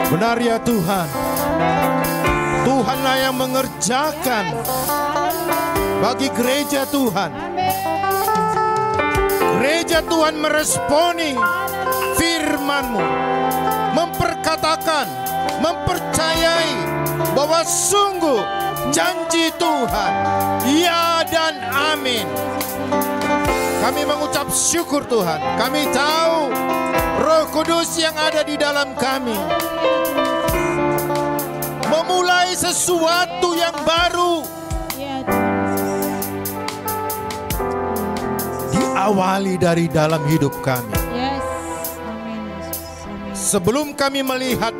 Benar ya Tuhan, Tuhanlah yang mengerjakan bagi gereja Tuhan. Gereja Tuhan meresponi firman-Mu, memperkatakan, mempercayai bahwa sungguh janji Tuhan ya dan amin. Kami mengucap syukur Tuhan. Kami tahu Roh Kudus yang ada di dalam kami memulai sesuatu yang baru. Diawali dari dalam hidup kami. Sebelum kami melihat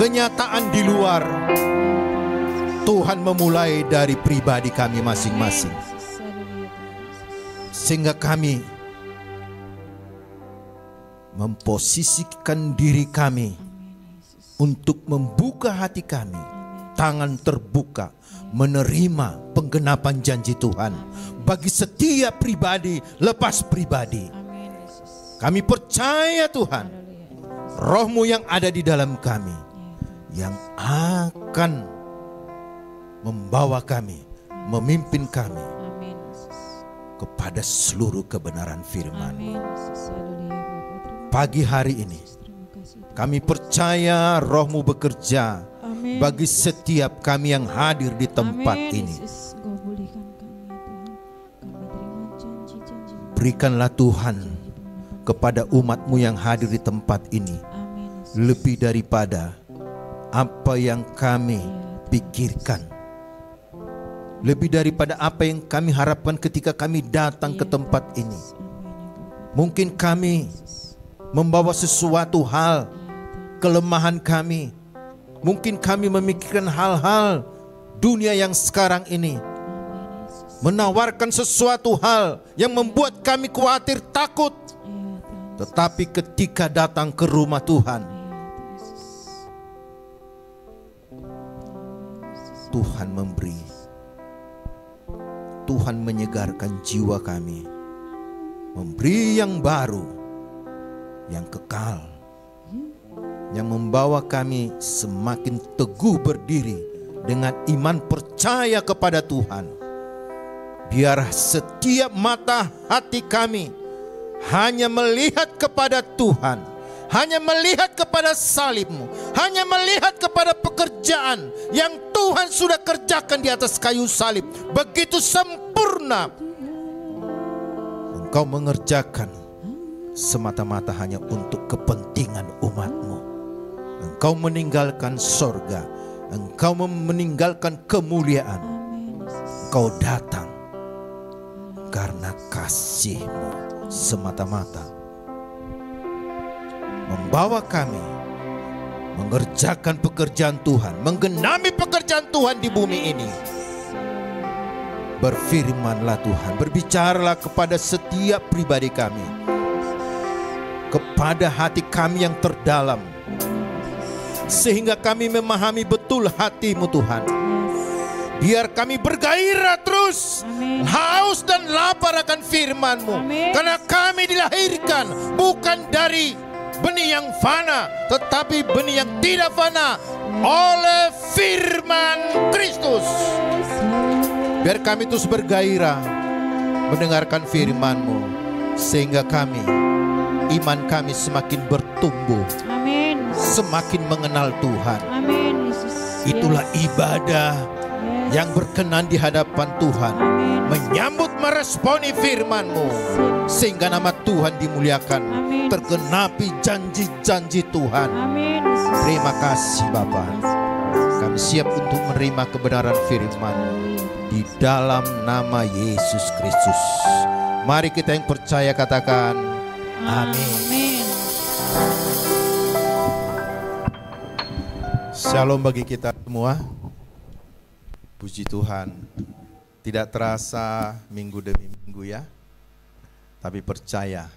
kenyataan di luar, Tuhan memulai dari pribadi kami masing-masing. Sehingga kami memposisikan diri kami untuk membuka hati kami, tangan terbuka, menerima penggenapan janji Tuhan bagi setiap pribadi lepas pribadi. Kami percaya Tuhan, Roh-Mu yang ada di dalam kami yang akan membawa kami, memimpin kami kepada seluruh kebenaran firman. Pagi hari ini kami percaya Roh-Mu bekerja bagi setiap kami yang hadir di tempat ini. Berikanlah Tuhan kepada umat-Mu yang hadir di tempat ini lebih daripada apa yang kami pikirkan, lebih daripada apa yang kami harapkan ketika kami datang ke tempat ini. Mungkin kami membawa sesuatu hal, kelemahan kami. Mungkin kami memikirkan hal-hal dunia yang sekarang ini, menawarkan sesuatu hal yang membuat kami khawatir, takut. Tetapi ketika datang ke rumah Tuhan, Tuhan memberi, Tuhan menyegarkan jiwa kami, memberi yang baru, yang kekal, yang membawa kami semakin teguh berdiri dengan iman percaya kepada Tuhan. Biar setiap mata hati kami hanya melihat kepada Tuhan, hanya melihat kepada salib-Mu, hanya melihat kepada pekerjaan yang Tuhan sudah kerjakan di atas kayu salib. Begitu sempurna Engkau mengerjakan semata-mata hanya untuk kepentingan umat-Mu. Engkau meninggalkan sorga, Engkau meninggalkan kemuliaan. Engkau datang karena kasih-Mu semata-mata, membawa kami mengerjakan pekerjaan Tuhan, menggenapi pekerjaan Tuhan di bumi ini. Berfirmanlah Tuhan, berbicaralah kepada setiap pribadi kami, kepada hati kami yang terdalam, sehingga kami memahami betul hati-Mu Tuhan. Biar kami bergairah terus, haus dan lapar akan firman-Mu. Karena kami dilahirkan bukan dari benih yang fana, tetapi benih yang tidak fana oleh firman Kristus. Biar kami terus bergairah mendengarkan firman-Mu, sehingga kami, iman kami semakin bertumbuh, semakin mengenal Tuhan. Itulah ibadah yang berkenan di hadapan Tuhan, menyambut, meresponi firman-Mu, sehingga nama Tuhan dimuliakan, tergenapi janji-janji Tuhan. Terima kasih Bapa. Kami siap untuk menerima kebenaran firman-Mu di dalam nama Yesus Kristus. Mari kita yang percaya katakan amin. Shalom bagi kita semua. Puji Tuhan, tidak terasa minggu demi minggu ya, tapi percaya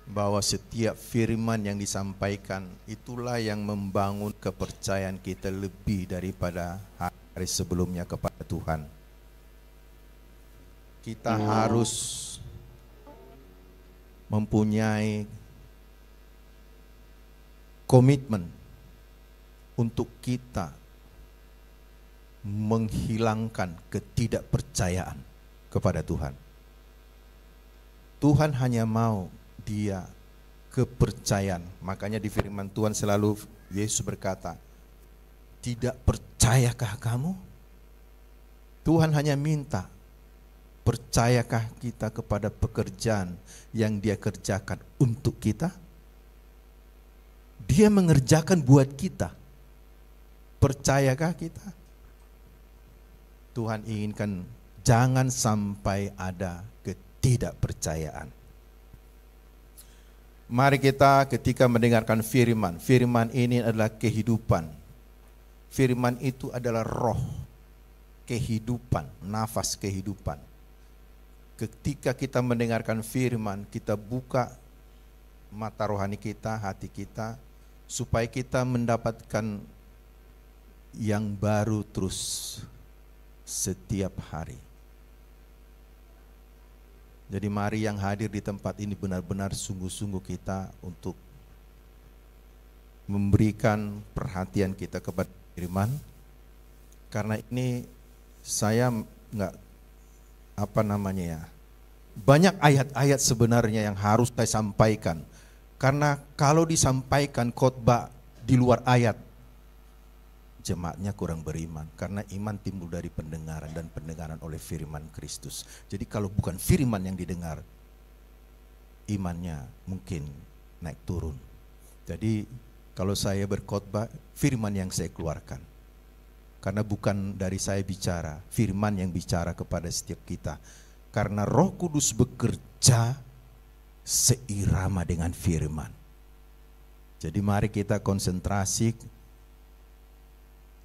bahwa setiap firman yang disampaikan itulah yang membangun kepercayaan kita lebih daripada hari sebelumnya kepada Tuhan. Kita harus mempunyai komitmen untuk kita menghilangkan ketidakpercayaan kepada Tuhan. Tuhan hanya mau dia kepercayaan. Makanya di firman Tuhan selalu Yesus berkata, tidak percayakah kamu? Tuhan hanya minta, percayakah kita kepada pekerjaan yang dia kerjakan untuk kita? Dia mengerjakan buat kita. Percayakah kita? Tuhan inginkan jangan sampai ada ketidakpercayaan. Mari kita ketika mendengarkan firman, firman ini adalah kehidupan. Firman itu adalah roh, kehidupan, nafas kehidupan. Ketika kita mendengarkan firman, kita buka mata rohani kita, hati kita, supaya kita mendapatkan yang baru terus setiap hari. Jadi mari yang hadir di tempat ini benar-benar sungguh-sungguh kita untuk memberikan perhatian kita kepada firman. Karena ini saya banyak ayat-ayat sebenarnya yang harus saya sampaikan. Karena kalau disampaikan khotbah di luar ayat, jemaatnya kurang beriman. Karena iman timbul dari pendengaran dan pendengaran oleh firman Kristus. Jadi kalau bukan firman yang didengar, imannya mungkin naik turun. Jadi kalau saya berkhotbah, firman yang saya keluarkan. Karena bukan dari saya bicara, firman yang bicara kepada setiap kita. Karena Roh Kudus bekerja seirama dengan firman. Jadi mari kita konsentrasi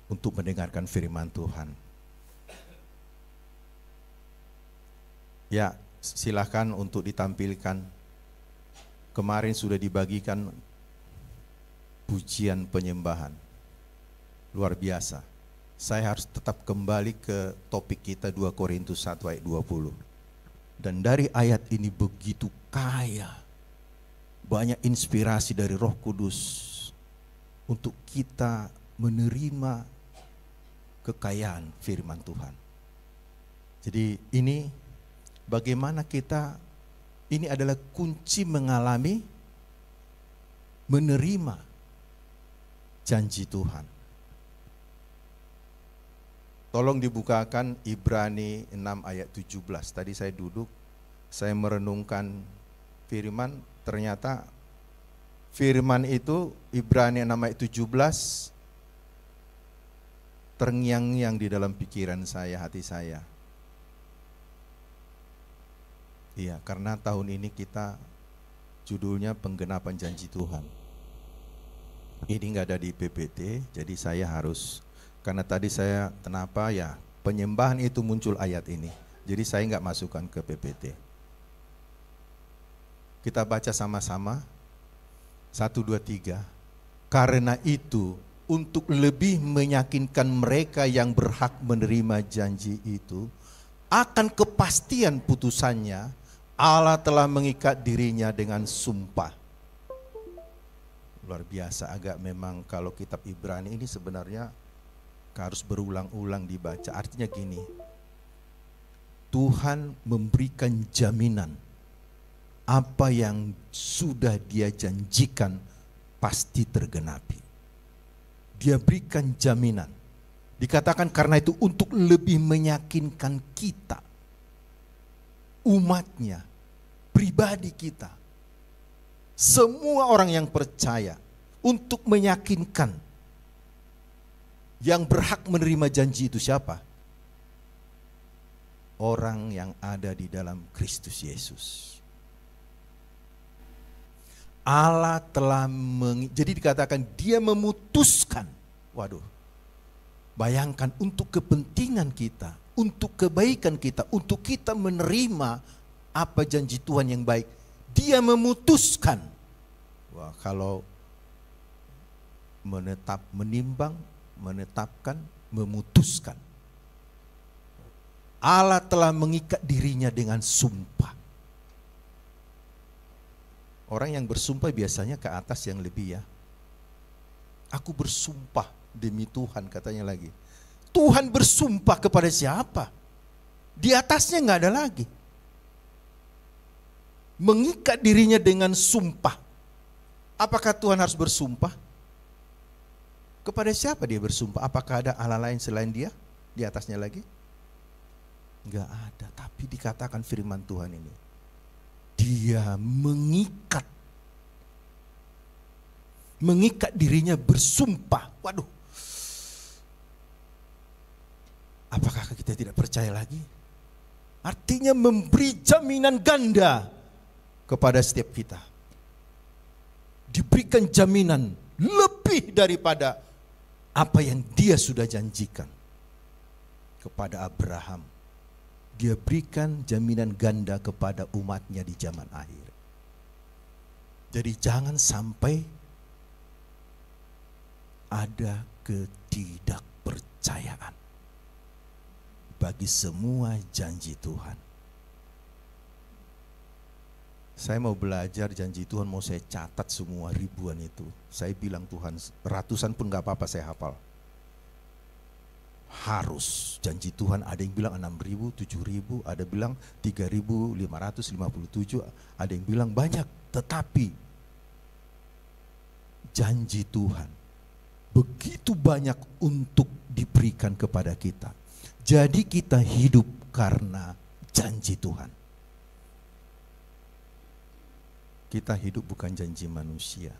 untuk mendengarkan firman Tuhan. Ya, silakan untuk ditampilkan. Kemarin sudah dibagikan pujian penyembahan. Luar biasa. Saya harus tetap kembali ke topik kita 2 Korintus 1 ayat 20. Dan dari ayat ini begitu kaya, banyak inspirasi dari Roh Kudus untuk kita menerima kekayaan firman Tuhan. Jadi ini bagaimana kita, ini adalah kunci mengalami, menerima janji Tuhan. Tolong dibukakan Ibrani 6 ayat 17. Tadi saya duduk, saya merenungkan firman, ternyata firman itu Ibrani 6 ayat 17 terngiang-ngiang di dalam pikiran saya, hati saya. Iya, karena tahun ini kita judulnya penggenapan janji Tuhan. Ini enggak ada di PPT, jadi saya harus, karena tadi saya kenapa ya penyembahan itu muncul ayat ini. Jadi saya enggak masukkan ke PPT. Kita baca sama-sama. 1, 2, 3. Karena itu untuk lebih meyakinkan mereka yang berhak menerima janji itu, akan kepastian putusannya, Allah telah mengikat dirinya dengan sumpah. Luar biasa, agak memang kalau kitab Ibrani ini sebenarnya harus berulang-ulang dibaca. Artinya gini, Tuhan memberikan jaminan apa yang sudah Dia janjikan pasti tergenapi. Dia berikan jaminan. Dikatakan karena itu untuk lebih meyakinkan kita, umatnya, pribadi kita, semua orang yang percaya, untuk meyakinkan yang berhak menerima janji itu siapa? Orang yang ada di dalam Kristus Yesus. Allah telah jadi dikatakan Dia memutuskan. Waduh, bayangkan untuk kepentingan kita, untuk kebaikan kita, untuk kita menerima apa janji Tuhan yang baik, Dia memutuskan. Wah, kalau menimbang, menetapkan, memutuskan. Allah telah mengikat dirinya dengan sumpah. Orang yang bersumpah biasanya ke atas yang lebih ya. Aku bersumpah demi Tuhan, katanya lagi. Tuhan bersumpah kepada siapa? Di atasnya nggak ada lagi. Mengikat dirinya dengan sumpah. Apakah Tuhan harus bersumpah? Kepada siapa dia bersumpah? Apakah ada Allah lain selain dia? Di atasnya lagi? Enggak ada. Tapi dikatakan firman Tuhan ini, dia mengikat dirinya bersumpah. Waduh. Apakah kita tidak percaya lagi? Artinya memberi jaminan ganda kepada setiap kita. Diberikan jaminan lebih daripada apa yang dia sudah janjikan kepada Abraham. Dia berikan jaminan ganda kepada umatnya di zaman akhir. Jadi jangan sampai ada ketidakpercayaan bagi semua janji Tuhan. Saya mau belajar janji Tuhan, mau saya catat semua ribuan itu. Saya bilang Tuhan, ratusan pun gak apa-apa saya hafal. Harus janji Tuhan, ada yang bilang 6.000, 7.000, ada bilang 3.557, ada yang bilang banyak. Tetapi janji Tuhan begitu banyak untuk diberikan kepada kita. Jadi kita hidup karena janji Tuhan. Kita hidup bukan janji manusia.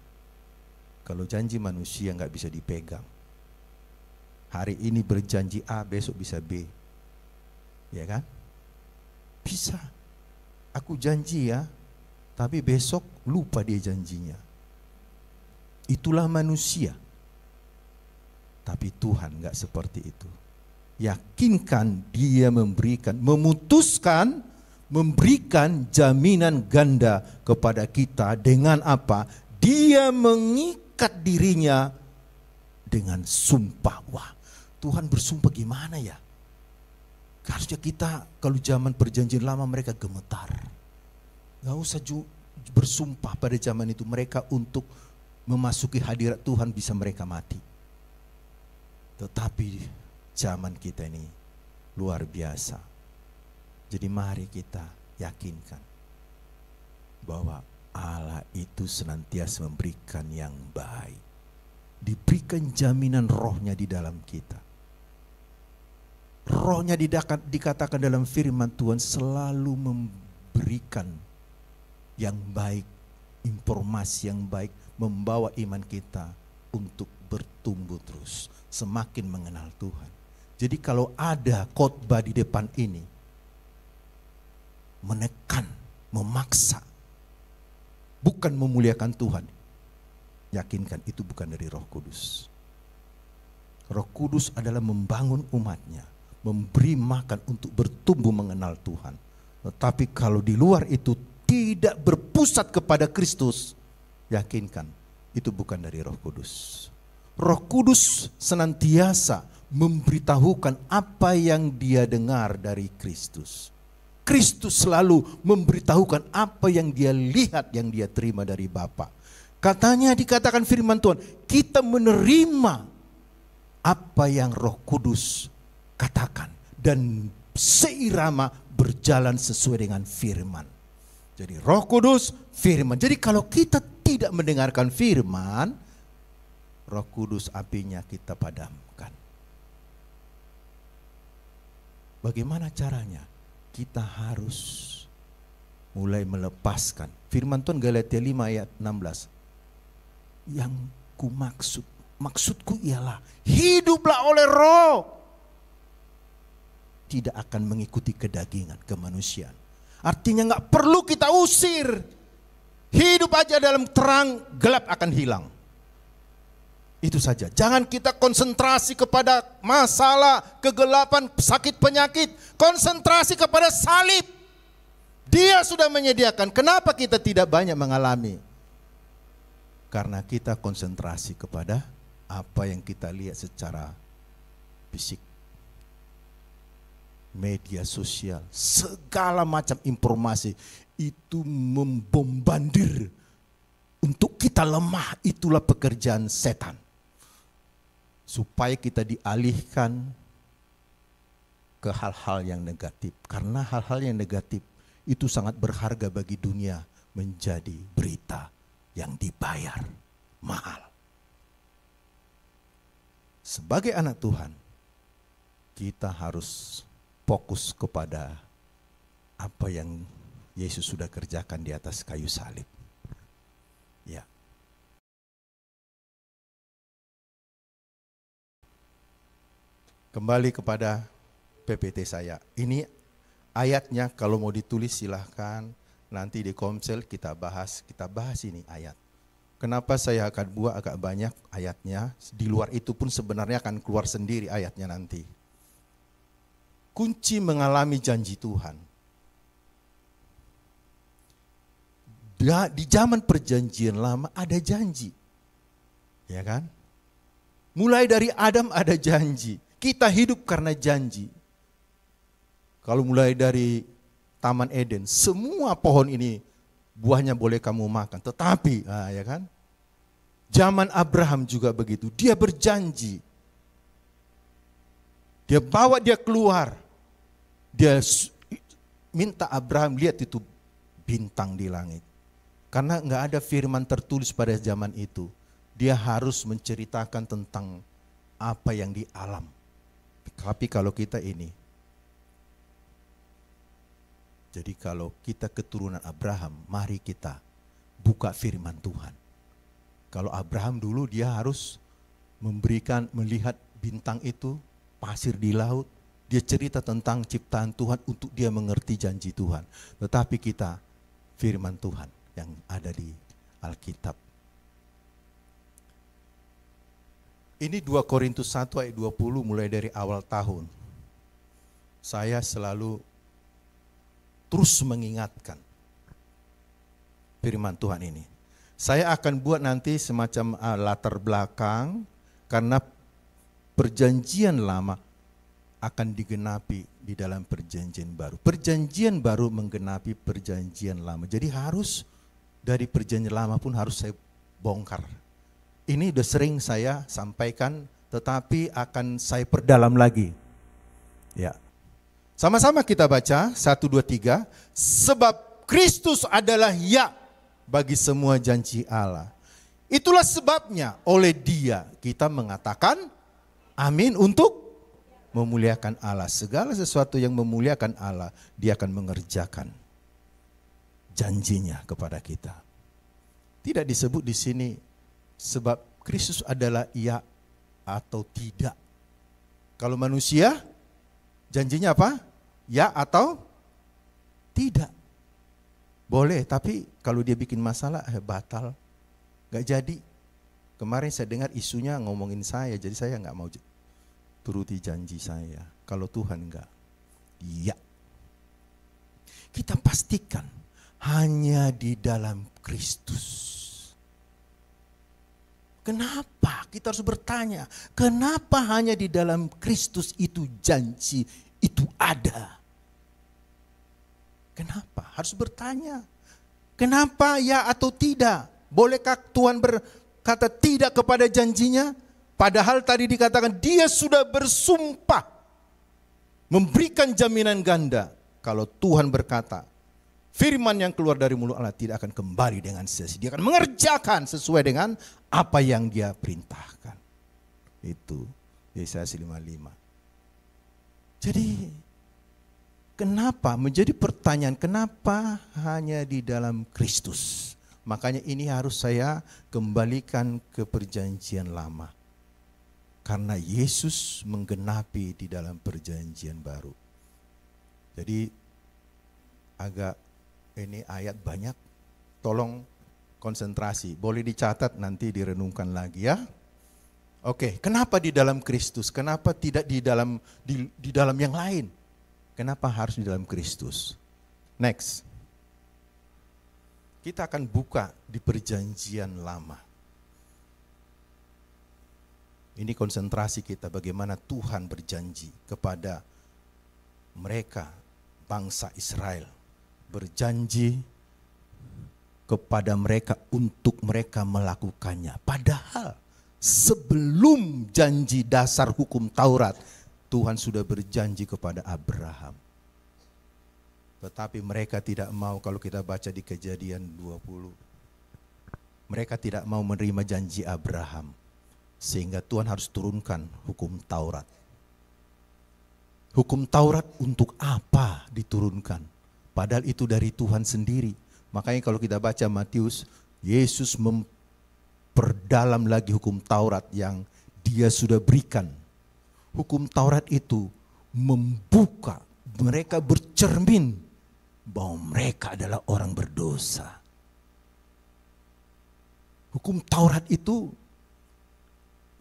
Kalau janji manusia nggak bisa dipegang. Hari ini berjanji A, besok bisa B. Ya kan? Bisa. Aku janji ya, tapi besok lupa dia janjinya. Itulah manusia. Tapi Tuhan nggak seperti itu. Yakinkan dia memutuskan memberikan jaminan ganda kepada kita dengan apa? Dia mengikat dirinya dengan sumpah. Wah, Tuhan bersumpah gimana ya? Harusnya kita kalau zaman perjanjian lama mereka gemetar. Gak usah bersumpah pada zaman itu. Mereka untuk memasuki hadirat Tuhan bisa mereka mati. Tetapi zaman kita ini luar biasa. Jadi mari kita yakinkan bahwa Allah itu senantiasa memberikan yang baik. Diberikan jaminan rohnya di dalam kita. Rohnya dikatakan dalam firman Tuhan selalu memberikan yang baik, informasi yang baik, membawa iman kita untuk bertumbuh terus, semakin mengenal Tuhan. Jadi kalau ada khotbah di depan ini, menekan, memaksa, bukan memuliakan Tuhan, yakinkan itu bukan dari Roh Kudus. Roh Kudus adalah membangun umatnya, memberi makan untuk bertumbuh mengenal Tuhan. Tetapi kalau di luar itu tidak berpusat kepada Kristus, yakinkan itu bukan dari Roh Kudus. Roh Kudus senantiasa memberitahukan apa yang dia dengar dari Kristus. Kristus selalu memberitahukan apa yang dia lihat, yang dia terima dari Bapa. Katanya dikatakan firman Tuhan, kita menerima apa yang Roh Kudus katakan dan seirama berjalan sesuai dengan firman. Jadi Roh Kudus, firman. Jadi kalau kita tidak mendengarkan firman, Roh Kudus apinya kita padamkan. Bagaimana caranya? Kita harus mulai melepaskan. Firman Tuhan Galatia 5 ayat 16. Yang maksudku ialah hiduplah oleh Roh. Tidak akan mengikuti kedagingan, kemanusiaan. Artinya gak perlu kita usir. Hidup aja dalam terang, gelap akan hilang. Itu saja. Jangan kita konsentrasi kepada masalah, kegelapan, sakit, penyakit. Konsentrasi kepada salib. Dia sudah menyediakan. Kenapa kita tidak banyak mengalami? Karena kita konsentrasi kepada apa yang kita lihat secara fisik. Media sosial, segala macam informasi itu membombardir untuk kita lemah. Itulah pekerjaan setan. supaya kita dialihkan ke hal-hal yang negatif. Karena hal-hal yang negatif itu sangat berharga bagi dunia menjadi berita yang dibayar mahal. Sebagai anak Tuhan, kita harus fokus kepada apa yang Yesus sudah kerjakan di atas kayu salib. Ya. Kembali kepada PPT saya. Ini ayatnya kalau mau ditulis silahkan. Nanti di Komsel kita bahas ini ayat. Kenapa saya akan buat agak banyak ayatnya. Di luar itu pun sebenarnya akan keluar sendiri ayatnya nanti. Kunci mengalami janji Tuhan. Di zaman perjanjian lama ada janji. Ya kan? Mulai dari Adam ada janji. Kita hidup karena janji. Kalau mulai dari Taman Eden, semua pohon ini buahnya boleh kamu makan. Tetapi, ya kan? Zaman Abraham juga begitu. Dia berjanji. Dia bawa dia keluar. Dia minta Abraham lihat itu bintang di langit. Karena nggak ada firman tertulis pada zaman itu. Dia harus menceritakan tentang apa yang di alam. Tapi kalau kita ini, jadi kalau kita keturunan Abraham, mari kita buka firman Tuhan. Kalau Abraham dulu dia harus melihat bintang itu, pasir di laut. Dia cerita tentang ciptaan Tuhan untuk dia mengerti janji Tuhan. Tetapi kita firman Tuhan yang ada di Alkitab. Ini 2 Korintus 1 ayat 20 mulai dari awal tahun. Saya selalu terus mengingatkan firman Tuhan ini. Saya akan buat nanti semacam latar belakang karena perjanjian lama akan digenapi di dalam perjanjian baru. Perjanjian baru menggenapi perjanjian lama. Jadi harus dari perjanjian lama pun harus saya bongkar. Ini udah sering saya sampaikan, tetapi akan saya perdalam lagi. Ya. Sama-sama kita baca, 1, 2, 3. Sebab Kristus adalah ya bagi semua janji Allah. Itulah sebabnya oleh Dia kita mengatakan amin untuk memuliakan Allah. Segala sesuatu yang memuliakan Allah, Dia akan mengerjakan janjinya kepada kita. Tidak disebut di sini sebab Kristus adalah iya atau tidak. Kalau manusia, janjinya apa? Ya atau tidak. Boleh, tapi kalau dia bikin masalah, batal. Gak jadi. Kemarin saya dengar isunya ngomongin saya, jadi saya gak mau turuti janji saya. Kalau Tuhan enggak. Iya. Kita pastikan hanya di dalam Kristus. Kenapa? Kita harus bertanya, kenapa hanya di dalam Kristus itu janji itu ada? Kenapa? Harus bertanya. Kenapa ya atau tidak? Bolehkah Tuhan berkata tidak kepada janjinya? Padahal tadi dikatakan dia sudah bersumpah memberikan jaminan ganda. Kalau Tuhan berkata, firman yang keluar dari mulut Allah tidak akan kembali dengan sia-sia. Dia akan mengerjakan sesuai dengan apa yang Dia perintahkan. Itu Yesaya 55. Jadi kenapa? Menjadi pertanyaan, kenapa hanya di dalam Kristus? Makanya ini harus saya kembalikan ke perjanjian lama. Karena Yesus menggenapi di dalam perjanjian baru. Jadi agak ini ayat banyak, tolong konsentrasi. Boleh dicatat nanti direnungkan lagi ya. Oke, kenapa di dalam Kristus? Kenapa tidak di dalam yang lain? Kenapa harus di dalam Kristus? Next. Kita akan buka di perjanjian lama. Ini konsentrasi kita bagaimana Tuhan berjanji kepada mereka, bangsa Israel. Berjanji kepada mereka untuk mereka melakukannya. Padahal Sebelum janji dasar hukum Taurat, Tuhan sudah berjanji kepada Abraham. Tetapi mereka tidak mau. Kalau kita baca di Kejadian 20, mereka tidak mau menerima janji Abraham, sehingga Tuhan harus turunkan hukum Taurat. Hukum Taurat untuk apa diturunkan? Padahal itu dari Tuhan sendiri. Makanya kalau kita baca Matius, Yesus memperdalam lagi hukum Taurat yang dia sudah berikan. Hukum Taurat itu membuka mereka bercermin bahwa mereka adalah orang berdosa. Hukum Taurat itu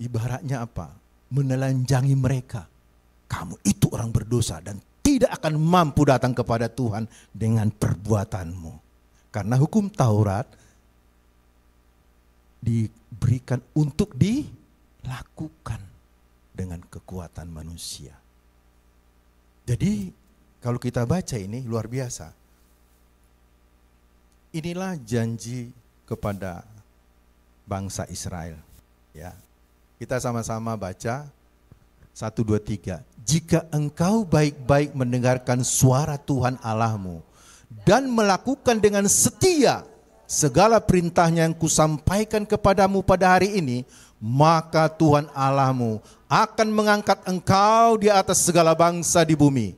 ibaratnya apa? Menelanjangi mereka. Kamu itu orang berdosa dan tidak akan mampu datang kepada Tuhan dengan perbuatanmu. Karena hukum Taurat diberikan untuk dilakukan dengan kekuatan manusia. Jadi kalau kita baca ini luar biasa. Inilah janji kepada bangsa Israel. Ya, kita sama-sama baca 1, 2, 3. Jika engkau baik-baik mendengarkan suara Tuhan Allahmu dan melakukan dengan setia segala perintahnya yang kusampaikan kepadamu pada hari ini, maka Tuhan Allahmu akan mengangkat engkau di atas segala bangsa di bumi.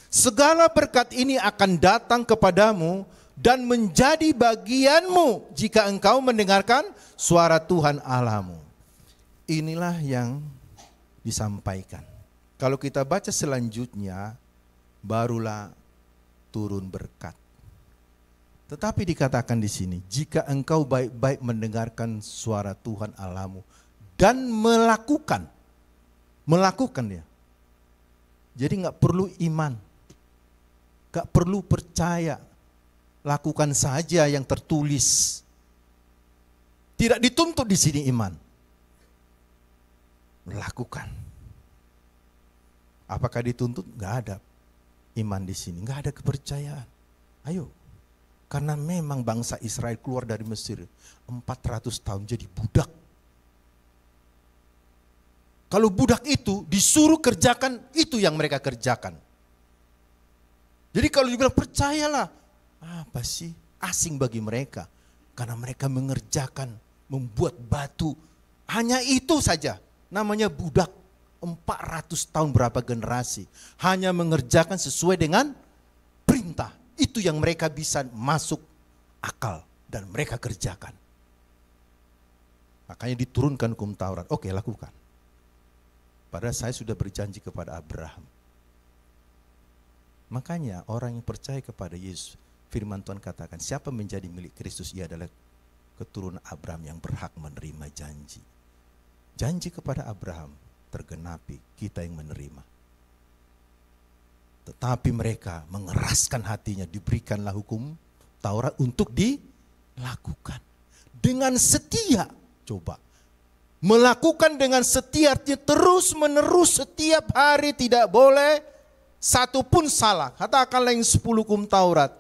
Segala berkat ini akan datang kepadamu dan menjadi bagianmu jika engkau mendengarkan suara Tuhan Allahmu. Inilah yang disampaikan. Kalau kita baca selanjutnya, barulah turun berkat. Tetapi dikatakan di sini, jika engkau baik-baik mendengarkan suara Tuhan Allahmu dan melakukan ya. Jadi nggak perlu iman, nggak perlu percaya, lakukan saja yang tertulis. Tidak dituntut di sini iman, lakukan. Apakah dituntut? Nggak ada iman di sini, nggak ada kepercayaan. Ayo, karena memang bangsa Israel keluar dari Mesir 400 tahun jadi budak. Kalau budak itu disuruh kerjakan, itu yang mereka kerjakan. Jadi kalau dibilang percayalah, apa sih? Asing bagi mereka. Karena mereka mengerjakan, membuat batu. Hanya itu saja, namanya budak. 400 tahun berapa generasi. Hanya mengerjakan sesuai dengan perintah. Itu yang mereka bisa masuk akal dan mereka kerjakan. Makanya diturunkan hukum Taurat. Oke, lakukan. Padahal saya sudah berjanji kepada Abraham. Makanya orang yang percaya kepada Yesus, firman Tuhan katakan, siapa menjadi milik Kristus, ia adalah keturunan Abraham yang berhak menerima janji. Janji kepada Abraham tergenapi, kita yang menerima. Tetapi mereka mengeraskan hatinya, diberikanlah hukum Taurat untuk dilakukan. Dengan setia, coba. Melakukan dengan setia, terus menerus setiap hari, tidak boleh satu pun salah. Katakanlah yang 10 hukum Taurat.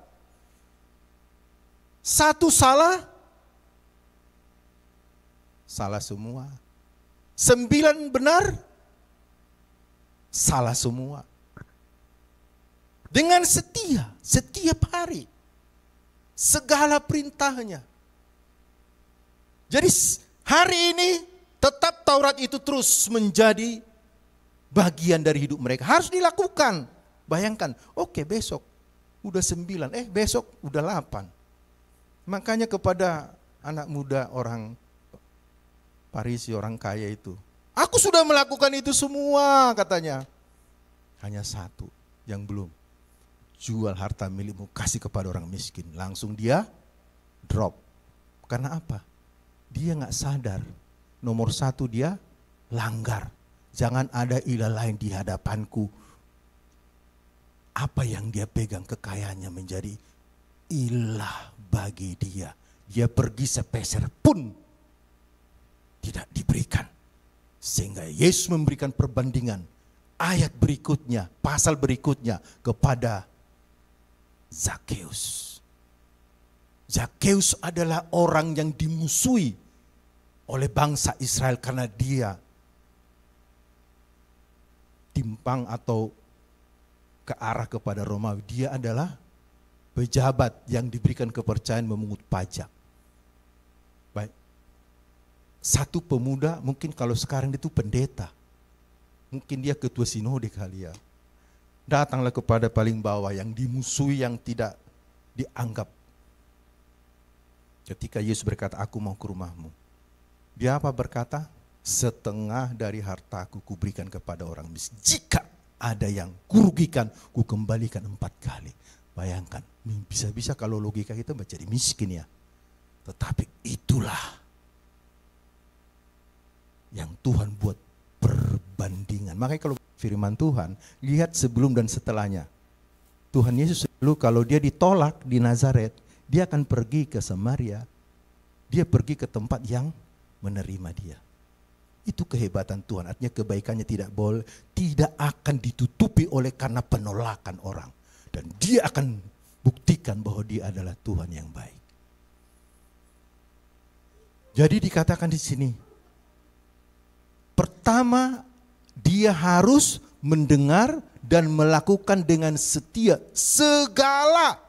Satu salah, salah semua. 9 benar, salah semua. Dengan setia, setiap hari. Segala perintahnya. Jadi hari ini tetap Taurat itu terus menjadi bagian dari hidup mereka. Harus dilakukan. Bayangkan, oke besok udah 9, besok udah 8. Makanya kepada anak muda orang Farisi, orang kaya itu, aku sudah melakukan itu semua katanya. Hanya satu yang belum. Jual harta milikmu, kasih kepada orang miskin. Langsung dia drop. Karena apa? Dia gak sadar. Nomor 1 dia langgar. Jangan ada ilah lain di hadapanku. Apa yang dia pegang kekayaannya menjadi ilah bagi dia. Dia pergi sepeser pun tidak diberikan. Sehingga Yesus memberikan perbandingan ayat berikutnya, pasal berikutnya kepada Zakheus. Zakheus adalah orang yang dimusuhi oleh bangsa Israel karena dia timpang atau ke arah kepada Romawi. Dia adalah pejabat yang diberikan kepercayaan memungut pajak. Baik. Satu pemuda, mungkin kalau sekarang itu pendeta. Mungkin dia ketua sinode kali ya. Datanglah kepada paling bawah yang dimusuhi, yang tidak dianggap. Ketika Yesus berkata, aku mau ke rumahmu. Dia apa berkata? Setengah dari hartaku kuberikan kepada orang miskin. Jika ada yang kurugikan, ku kembalikan 4 kali. Bayangkan, bisa-bisa kalau logika kita menjadi miskin ya. Tetapi itulah yang Tuhan buat perbandingan. Makanya kalau firman Tuhan, lihat sebelum dan setelahnya. Tuhan Yesus dulu kalau dia ditolak di Nazaret, dia akan pergi ke Samaria. Dia pergi ke tempat yang menerima dia. Itu kehebatan Tuhan. Artinya kebaikannya tidak akan ditutupi oleh karena penolakan orang. Dan dia akan buktikan bahwa dia adalah Tuhan yang baik. Jadi dikatakan di sini, pertama dia harus mendengar dan melakukan dengan setia segala,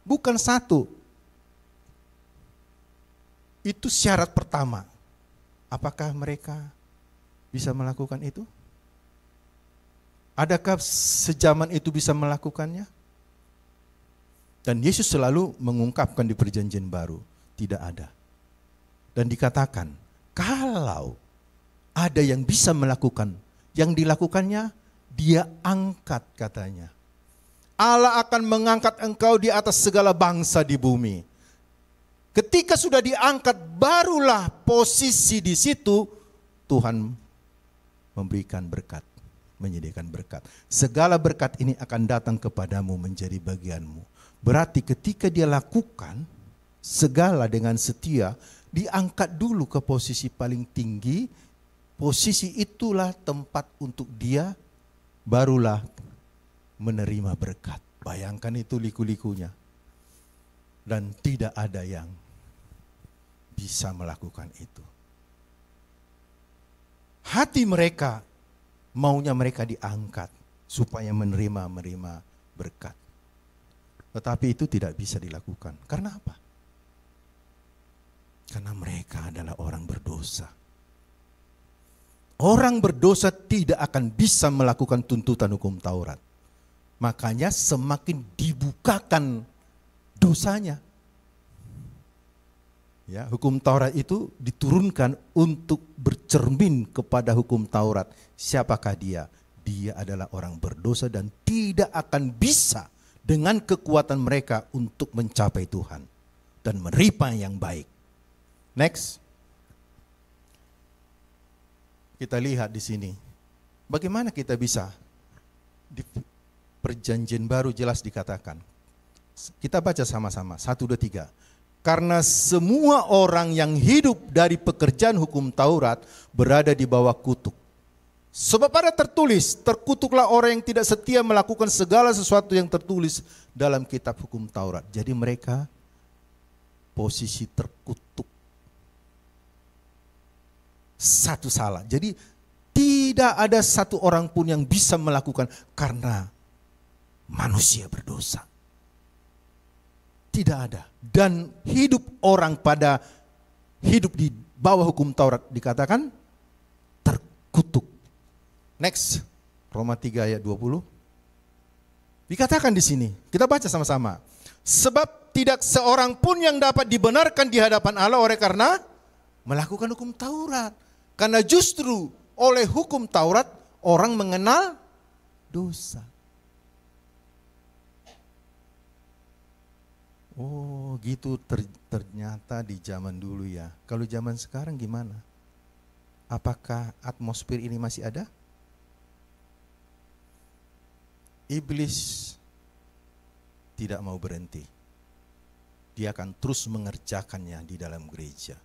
bukan satu. Itu syarat pertama. Apakah mereka bisa melakukan itu? Adakah sejaman itu bisa melakukannya? Dan Yesus selalu mengungkapkan di perjanjian baru, tidak ada. Dan dikatakan, kalau ada yang bisa melakukan, yang dilakukannya, dia angkat katanya. Allah akan mengangkat engkau di atas segala bangsa di bumi. Ketika sudah diangkat, barulah posisi di situ Tuhan memberikan berkat, menyediakan berkat. Segala berkat ini akan datang kepadamu menjadi bagianmu. Berarti ketika dia lakukan segala dengan setia, diangkat dulu ke posisi paling tinggi, posisi itulah tempat untuk dia, barulah menerima berkat. Bayangkan itu liku-likunya. Dan tidak ada yang bisa melakukan itu. Hati mereka, maunya mereka diangkat supaya menerima berkat. Tetapi itu tidak bisa dilakukan. Karena apa? Karena mereka adalah orang berdosa. Orang berdosa tidak akan bisa melakukan tuntutan hukum Taurat. Makanya semakin dibukakan dosanya. Ya, hukum Taurat itu diturunkan untuk bercermin kepada hukum Taurat. Siapakah dia? Dia adalah orang berdosa dan tidak akan bisa dengan kekuatan mereka untuk mencapai Tuhan dan menerima yang baik. Next. Kita lihat di sini. Bagaimana kita bisa di perjanjian baru jelas dikatakan. Kita baca sama-sama, 1, 2, 3. Karena semua orang yang hidup dari pekerjaan hukum Taurat berada di bawah kutuk. Sebab ada tertulis, terkutuklah orang yang tidak setia melakukan segala sesuatu yang tertulis dalam kitab hukum Taurat. Jadi mereka posisi terkutuk. Satu salah. Jadi tidak ada satu orang pun yang bisa melakukan karena manusia berdosa. Tidak ada. Dan hidup orang pada hidup di bawah hukum Taurat dikatakan terkutuk. Next, Roma 3 ayat 20. Dikatakan di sini, kita baca sama-sama. Sebab tidak seorang pun yang dapat dibenarkan di hadapan Allah oleh karena melakukan hukum Taurat. Karena justru oleh hukum Taurat orang mengenal dosa. Oh gitu ternyata di zaman dulu ya. Kalau zaman sekarang gimana? Apakah atmosfer ini masih ada? Iblis tidak mau berhenti. Dia akan terus mengerjakannya di dalam gereja.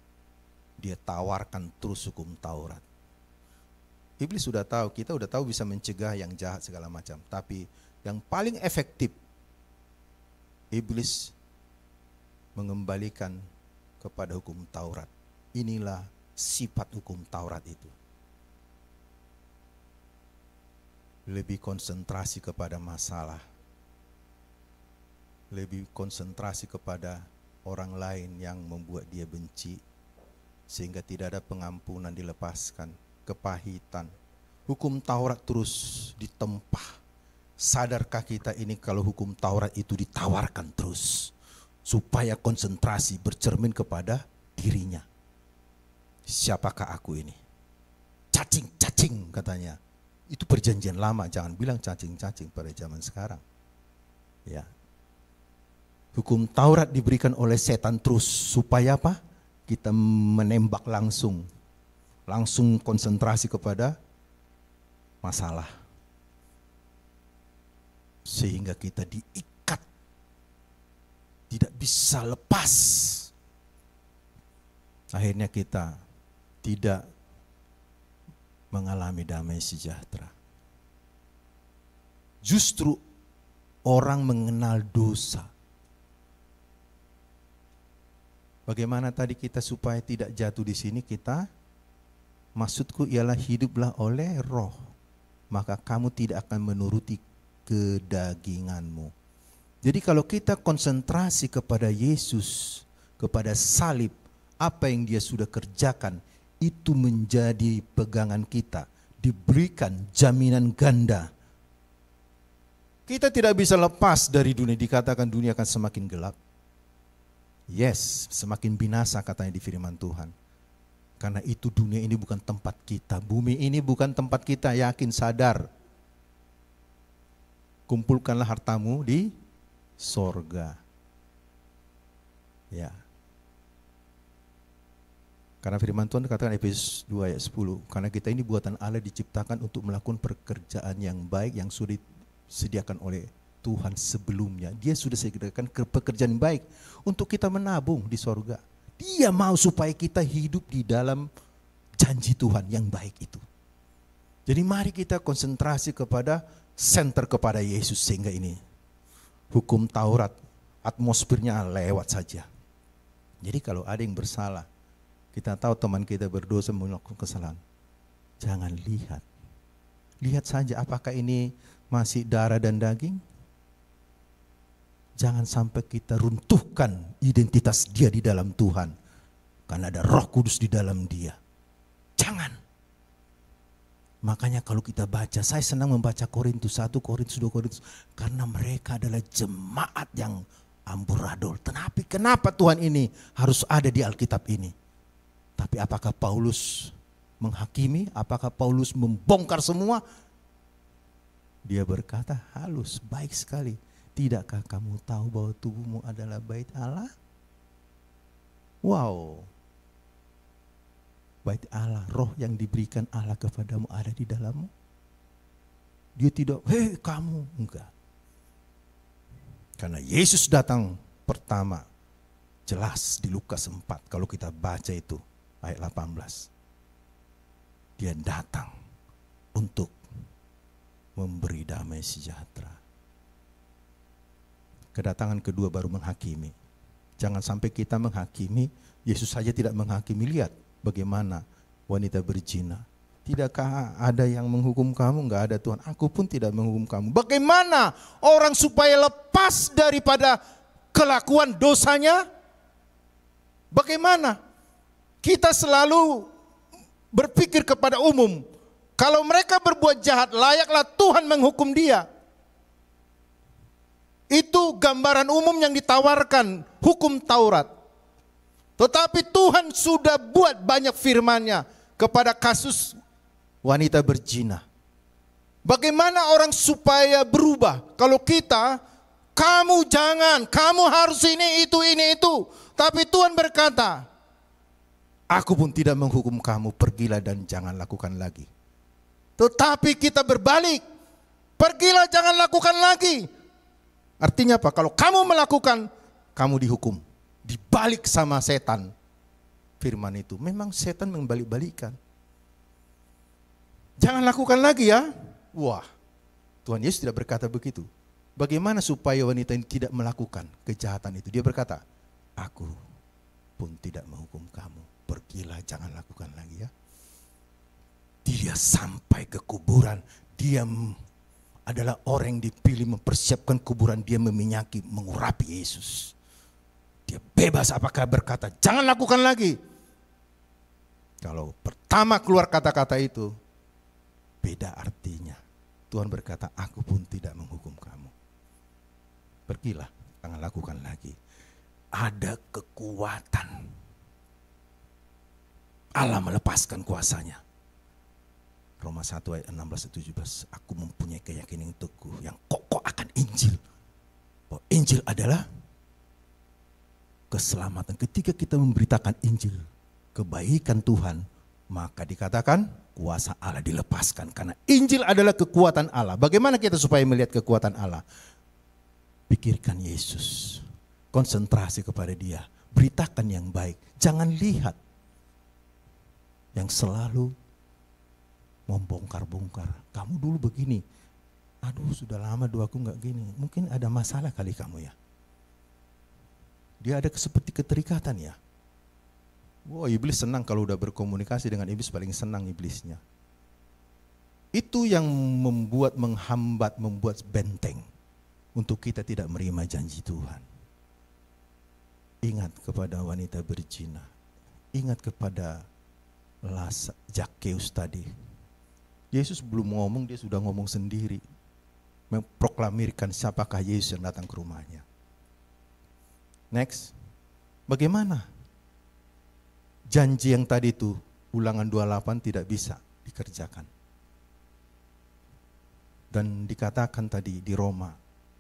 Dia tawarkan terus hukum Taurat. Iblis sudah tahu, kita sudah tahu bisa mencegah yang jahat segala macam. Tapi yang paling efektif, iblis mengembalikan kepada hukum Taurat. Inilah sifat hukum Taurat itu. Lebih konsentrasi kepada masalah, lebih konsentrasi kepada orang lain yang membuat dia benci, sehingga tidak ada pengampunan dilepaskan, kepahitan. Hukum Taurat terus ditempah. Sadarkah kita ini kalau hukum Taurat itu ditawarkan terus, supaya konsentrasi bercermin kepada dirinya. Siapakah aku ini? Cacing-cacing katanya. Itu perjanjian lama, jangan bilang cacing-cacing pada zaman sekarang. Ya. Hukum Taurat diberikan oleh setan terus supaya apa? Kita menembak langsung konsentrasi kepada masalah. Sehingga kita diikat, tidak bisa lepas. Akhirnya kita tidak mengalami damai sejahtera. Justru orang mengenal dosa. Bagaimana tadi kita supaya tidak jatuh di sini? Maksudku ialah hiduplah oleh roh, maka kamu tidak akan menuruti kedaginganmu. Jadi kalau kita konsentrasi kepada Yesus, kepada salib, apa yang dia sudah kerjakan, itu menjadi pegangan kita, diberikan jaminan ganda. Kita tidak bisa lepas dari dunia, dikatakan dunia akan semakin gelap. Yes, semakin binasa katanya di firman Tuhan. Karena itu dunia ini bukan tempat kita, bumi ini bukan tempat kita, yakin, sadar. Kumpulkanlah hartamu di sorga. Ya. Karena firman Tuhan katakan Efesus 2 ayat 10, karena kita ini buatan Allah diciptakan untuk melakukan pekerjaan yang baik yang sudah disediakan oleh Tuhan sebelumnya. Dia sudah sediakan pekerjaan yang baik untuk kita menabung di sorga. Dia mau supaya kita hidup di dalam janji Tuhan yang baik itu. Jadi mari kita konsentrasi kepada center kepada Yesus, sehingga ini hukum Taurat atmosfernya lewat saja. Jadi kalau ada yang bersalah, kita tahu teman kita berdosa melakukan kesalahan, jangan lihat. Lihat saja apakah ini masih darah dan daging. Jangan sampai kita runtuhkan identitas dia di dalam Tuhan, karena ada Roh Kudus di dalam dia. Jangan. Makanya kalau kita baca, saya senang membaca Korintus 1, Korintus 2, Korintus, karena mereka adalah jemaat yang amburadul. Kenapa Tuhan ini harus ada di Alkitab ini? Tapi apakah Paulus menghakimi? Apakah Paulus membongkar semua? Dia berkata halus, baik sekali. Tidakkah kamu tahu bahwa tubuhmu adalah bait Allah? Wow. Bait Allah, roh yang diberikan Allah kepadamu ada di dalammu. Dia tidak, hei kamu, enggak. Karena Yesus datang pertama, jelas di Lukas 4, kalau kita baca itu, ayat 18. Dia datang untuk memberi damai sejahtera. Kedatangan kedua baru menghakimi. Jangan sampai kita menghakimi, Yesus saja tidak menghakimi. Lihat bagaimana wanita berzina. Tidakkah ada yang menghukum kamu? Enggak ada Tuhan, aku pun tidak menghukum kamu. Bagaimana orang supaya lepas daripada kelakuan dosanya? Bagaimana? Kita selalu berpikir kepada umum. Kalau mereka berbuat jahat, layaklah Tuhan menghukum dia. Itu gambaran umum yang ditawarkan hukum Taurat. Tetapi Tuhan sudah buat banyak firman-Nya kepada kasus wanita berzina. Bagaimana orang supaya berubah? Kalau kita, kamu jangan, kamu harus ini, itu. Tapi Tuhan berkata, aku pun tidak menghukum kamu, pergilah dan jangan lakukan lagi. Tetapi kita berbalik, pergilah jangan lakukan lagi. Artinya apa? Kalau kamu melakukan, kamu dihukum. Dibalik sama setan. Firman itu, memang setan membalik-balikan. Jangan lakukan lagi ya. Wah, Tuhan Yesus tidak berkata begitu. Bagaimana supaya wanita ini tidak melakukan kejahatan itu? Dia berkata, aku pun tidak menghukum kamu. Pergilah, jangan lakukan lagi ya. Dia sampai ke kuburan, dia adalah orang yang dipilih mempersiapkan kuburan, dia meminyaki, mengurapi Yesus. Dia bebas apakah berkata, jangan lakukan lagi. Kalau pertama keluar kata-kata itu, beda artinya. Tuhan berkata, aku pun tidak menghukum kamu. Pergilah, jangan lakukan lagi. Ada kekuatan. Allah melepaskan kuasanya. Roma 1 ayat 16-17. Aku mempunyai keyakinan yang teguh, yang kokoh akan Injil. Bahwa Injil adalah keselamatan. Ketika kita memberitakan Injil, kebaikan Tuhan, maka dikatakan kuasa Allah dilepaskan. Karena Injil adalah kekuatan Allah. Bagaimana kita supaya melihat kekuatan Allah? Pikirkan Yesus. Konsentrasi kepada dia. Beritakan yang baik. Jangan lihat yang selalu membongkar-bongkar. Kamu dulu begini. Aduh, sudah lama doaku nggak gini. Mungkin ada masalah kali kamu ya. Dia ada seperti keterikatan ya. Wah, iblis senang kalau udah berkomunikasi dengan iblis, paling senang iblisnya. Itu yang menghambat, membuat benteng untuk kita tidak menerima janji Tuhan. Ingat kepada wanita berzina. Ingat kepada Zakheus tadi. Yesus belum ngomong, dia sudah ngomong sendiri. Memproklamirkan siapakah Yesus yang datang ke rumahnya. Next. Bagaimana? Janji yang tadi itu, Ulangan 28 tidak bisa dikerjakan. Dan dikatakan tadi di Roma,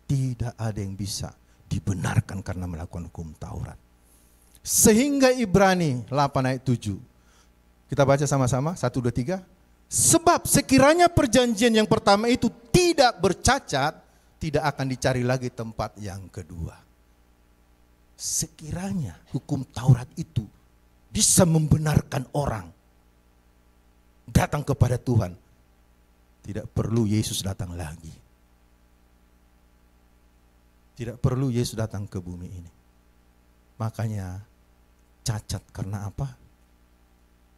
tidak ada yang bisa dibenarkan karena melakukan hukum Taurat. Sehingga Ibrani 8 ayat 7. Kita baca sama-sama, 1, 2, 3. Sebab sekiranya perjanjian yang pertama itu tidak bercacat, tidak akan dicari lagi tempat yang kedua. Sekiranya hukum Taurat itu bisa membenarkan orang datang kepada Tuhan, tidak perlu Yesus datang lagi. Tidak perlu Yesus datang ke bumi ini. Makanya cacat karena apa?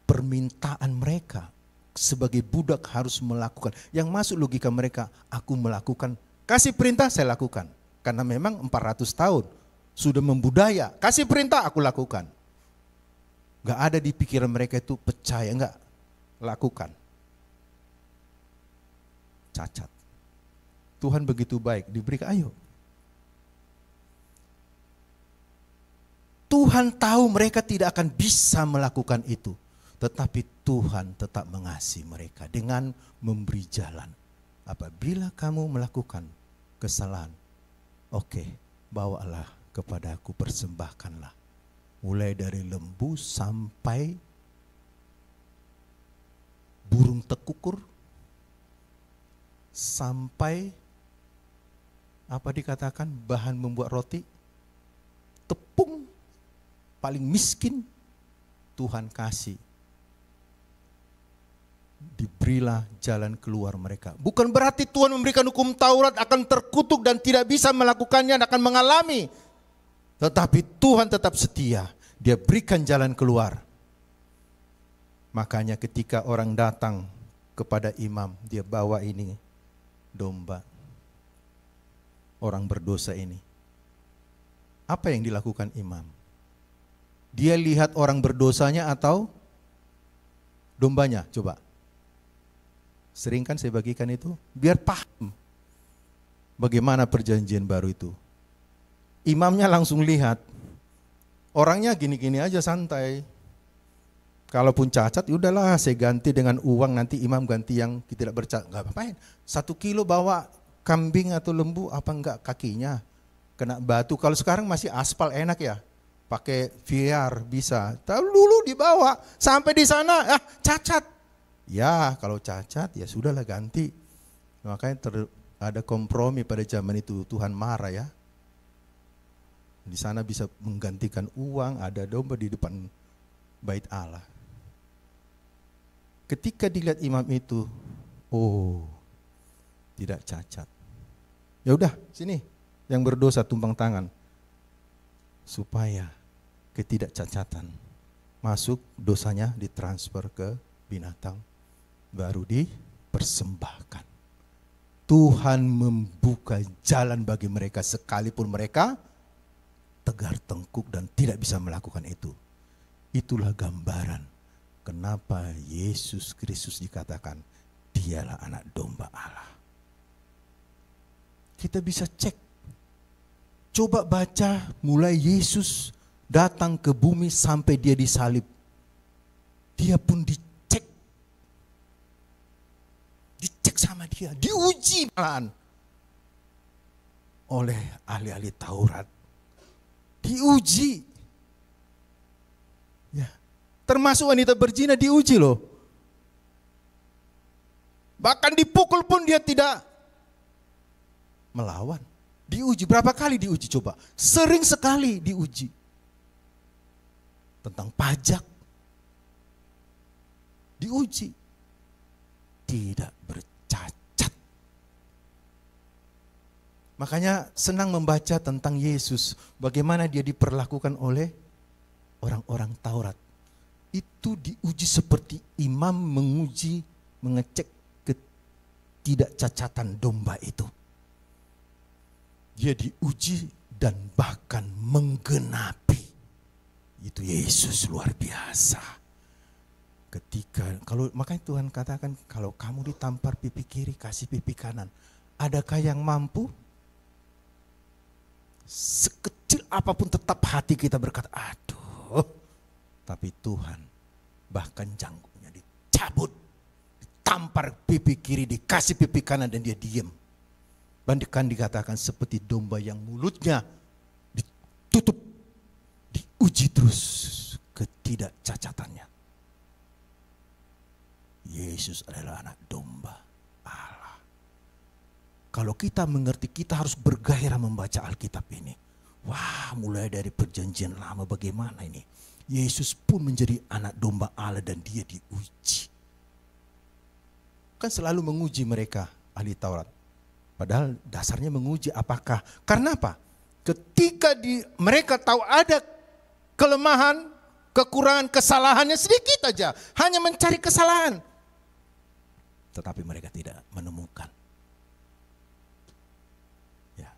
Permintaan mereka sebagai budak harus melakukan. Yang masuk logika mereka, aku melakukan, kasih perintah saya lakukan. Karena memang 400 tahun sudah membudaya, kasih perintah aku lakukan. Gak ada di pikiran mereka itu percaya, enggak, lakukan. Cacat. Tuhan begitu baik, diberikan, ayo. Tuhan tahu mereka tidak akan bisa melakukan itu. Tetapi Tuhan tetap mengasihi mereka dengan memberi jalan. Apabila kamu melakukan kesalahan, oke, bawalah kepadaku, persembahkanlah. Mulai dari lembu sampai burung tekukur, sampai apa dikatakan bahan membuat roti, tepung paling miskin, Tuhan kasih. Diberilah jalan keluar mereka. Bukan berarti Tuhan memberikan hukum Taurat akan terkutuk dan tidak bisa melakukannya, akan mengalami. Tetapi Tuhan tetap setia. Dia berikan jalan keluar. Makanya ketika orang datang kepada imam, dia bawa ini domba orang berdosa ini. Apa yang dilakukan imam? Dia lihat orang berdosanya atau dombanya? Coba. Sering kan saya bagikan itu, biar paham bagaimana perjanjian baru itu. Imamnya langsung lihat, orangnya gini-gini aja santai. Kalaupun cacat, udahlah saya ganti dengan uang, nanti imam ganti yang tidak bercacat. Gak apa-apain, 1 kilo bawa kambing atau lembu, apa enggak kakinya kena batu. Kalau sekarang masih aspal enak ya, pakai VR bisa. Dulu dibawa, sampai di sana, cacat. Ya kalau cacat ya sudahlah ganti. Makanya ada kompromi pada zaman itu, Tuhan marah ya. Di sana bisa menggantikan uang, ada domba di depan bait Allah. Ketika dilihat imam itu, oh tidak cacat. Ya udah sini, yang berdosa tumpang tangan. Supaya ketidakcacatan. Masuk, dosanya ditransfer ke binatang, baru dipersembahkan. Tuhan membuka jalan bagi mereka sekalipun mereka tegar tengkuk dan tidak bisa melakukan itu. Itulah gambaran kenapa Yesus Kristus dikatakan dialah anak domba Allah. Kita bisa cek. Coba baca mulai Yesus datang ke bumi sampai dia disalib. Dia pun dicek sama dia, diuji malahan oleh ahli-ahli Taurat. Diuji. Ya. Termasuk wanita berzina diuji loh. Bahkan dipukul pun dia tidak melawan. Diuji, berapa kali diuji coba? Sering sekali diuji. Tentang pajak. Diuji. Tidak bercacat. Makanya senang membaca tentang Yesus. Bagaimana dia diperlakukan oleh orang-orang Taurat. Itu diuji seperti imam menguji, mengecek ketidakcacatan domba itu. Dia diuji dan bahkan menggenapi. Itu Yesus luar biasa. Makanya Tuhan katakan, kalau kamu ditampar pipi kiri, kasih pipi kanan. Adakah yang mampu? Sekecil apapun tetap hati kita berkata, aduh. Tapi Tuhan bahkan janggutnya dicabut, ditampar pipi kiri, dikasih pipi kanan dan dia diam. Bahkan dikatakan seperti domba yang mulutnya ditutup, diuji terus ketidakcacatannya. Yesus adalah anak domba Allah. Kalau kita mengerti, kita harus bergairah membaca Alkitab ini. Wah, mulai dari perjanjian lama bagaimana ini. Yesus pun menjadi anak domba Allah dan dia diuji. Kan selalu menguji mereka ahli Taurat. Padahal dasarnya menguji apakah. Karena apa? Ketika mereka tahu ada kelemahan, kekurangan, kesalahannya sedikit aja. Hanya mencari kesalahan. Tetapi mereka tidak menemukan. Ya,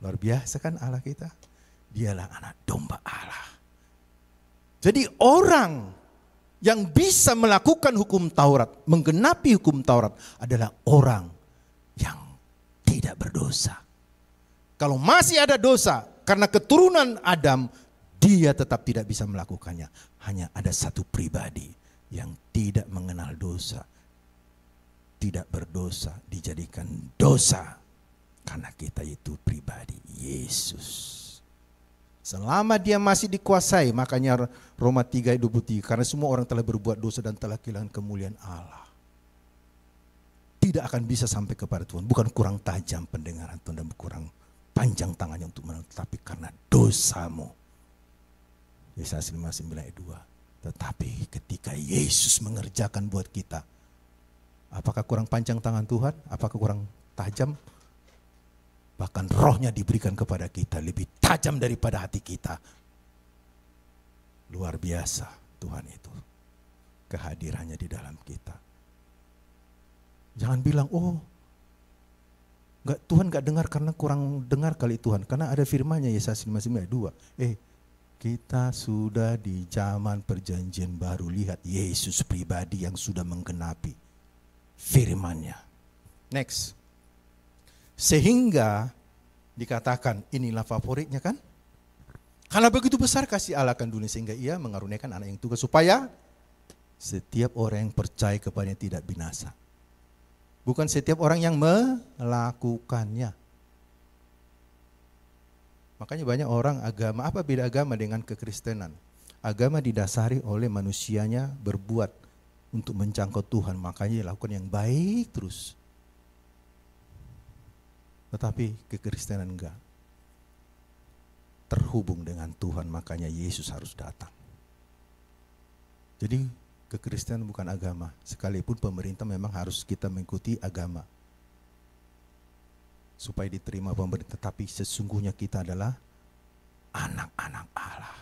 luar biasa kan Allah kita? Dialah anak domba Allah. Jadi orang yang bisa melakukan hukum Taurat, menggenapi hukum Taurat adalah orang yang tidak berdosa. Kalau masih ada dosa karena keturunan Adam, dia tetap tidak bisa melakukannya. Hanya ada satu pribadi yang tidak mengenal dosa, tidak berdosa, dijadikan dosa karena kita itu pribadi Yesus. Selama dia masih dikuasai, makanya Roma 3:23, karena semua orang telah berbuat dosa dan telah kehilangan kemuliaan Allah. Tidak akan bisa sampai kepada Tuhan. Bukan kurang tajam pendengaran Tuhan dan kurang panjang tangannya untuk menolong, tapi karena dosamu. Yesaya 59:2. Tetapi ketika Yesus mengerjakan buat kita, apakah kurang panjang tangan Tuhan? Apakah kurang tajam? Bahkan rohnya diberikan kepada kita lebih tajam daripada hati kita. Luar biasa Tuhan itu. Kehadirannya di dalam kita. Jangan bilang, oh Tuhan gak dengar karena kurang dengar kali Tuhan. Karena ada firman-Nya Yesaya 59:2. Kita sudah di zaman perjanjian baru. Lihat Yesus pribadi yang sudah menggenapi firman-Nya. Next. Sehingga dikatakan inilah favoritnya kan. Karena begitu besar kasih Allah akan dunia sehingga ia mengaruniakan anak yang tunggal supaya setiap orang yang percaya kepadanya tidak binasa. Bukan setiap orang yang melakukannya. Makanya banyak orang agama, apa beda agama dengan kekristenan? Agama didasari oleh manusianya berbuat untuk menjangkau Tuhan, makanya lakukan yang baik terus. Tetapi kekristenan enggak. Terhubung dengan Tuhan, makanya Yesus harus datang. Jadi kekristenan bukan agama, sekalipun pemerintah memang harus kita mengikuti agama supaya diterima pemerintah, tapi sesungguhnya kita adalah anak-anak Allah.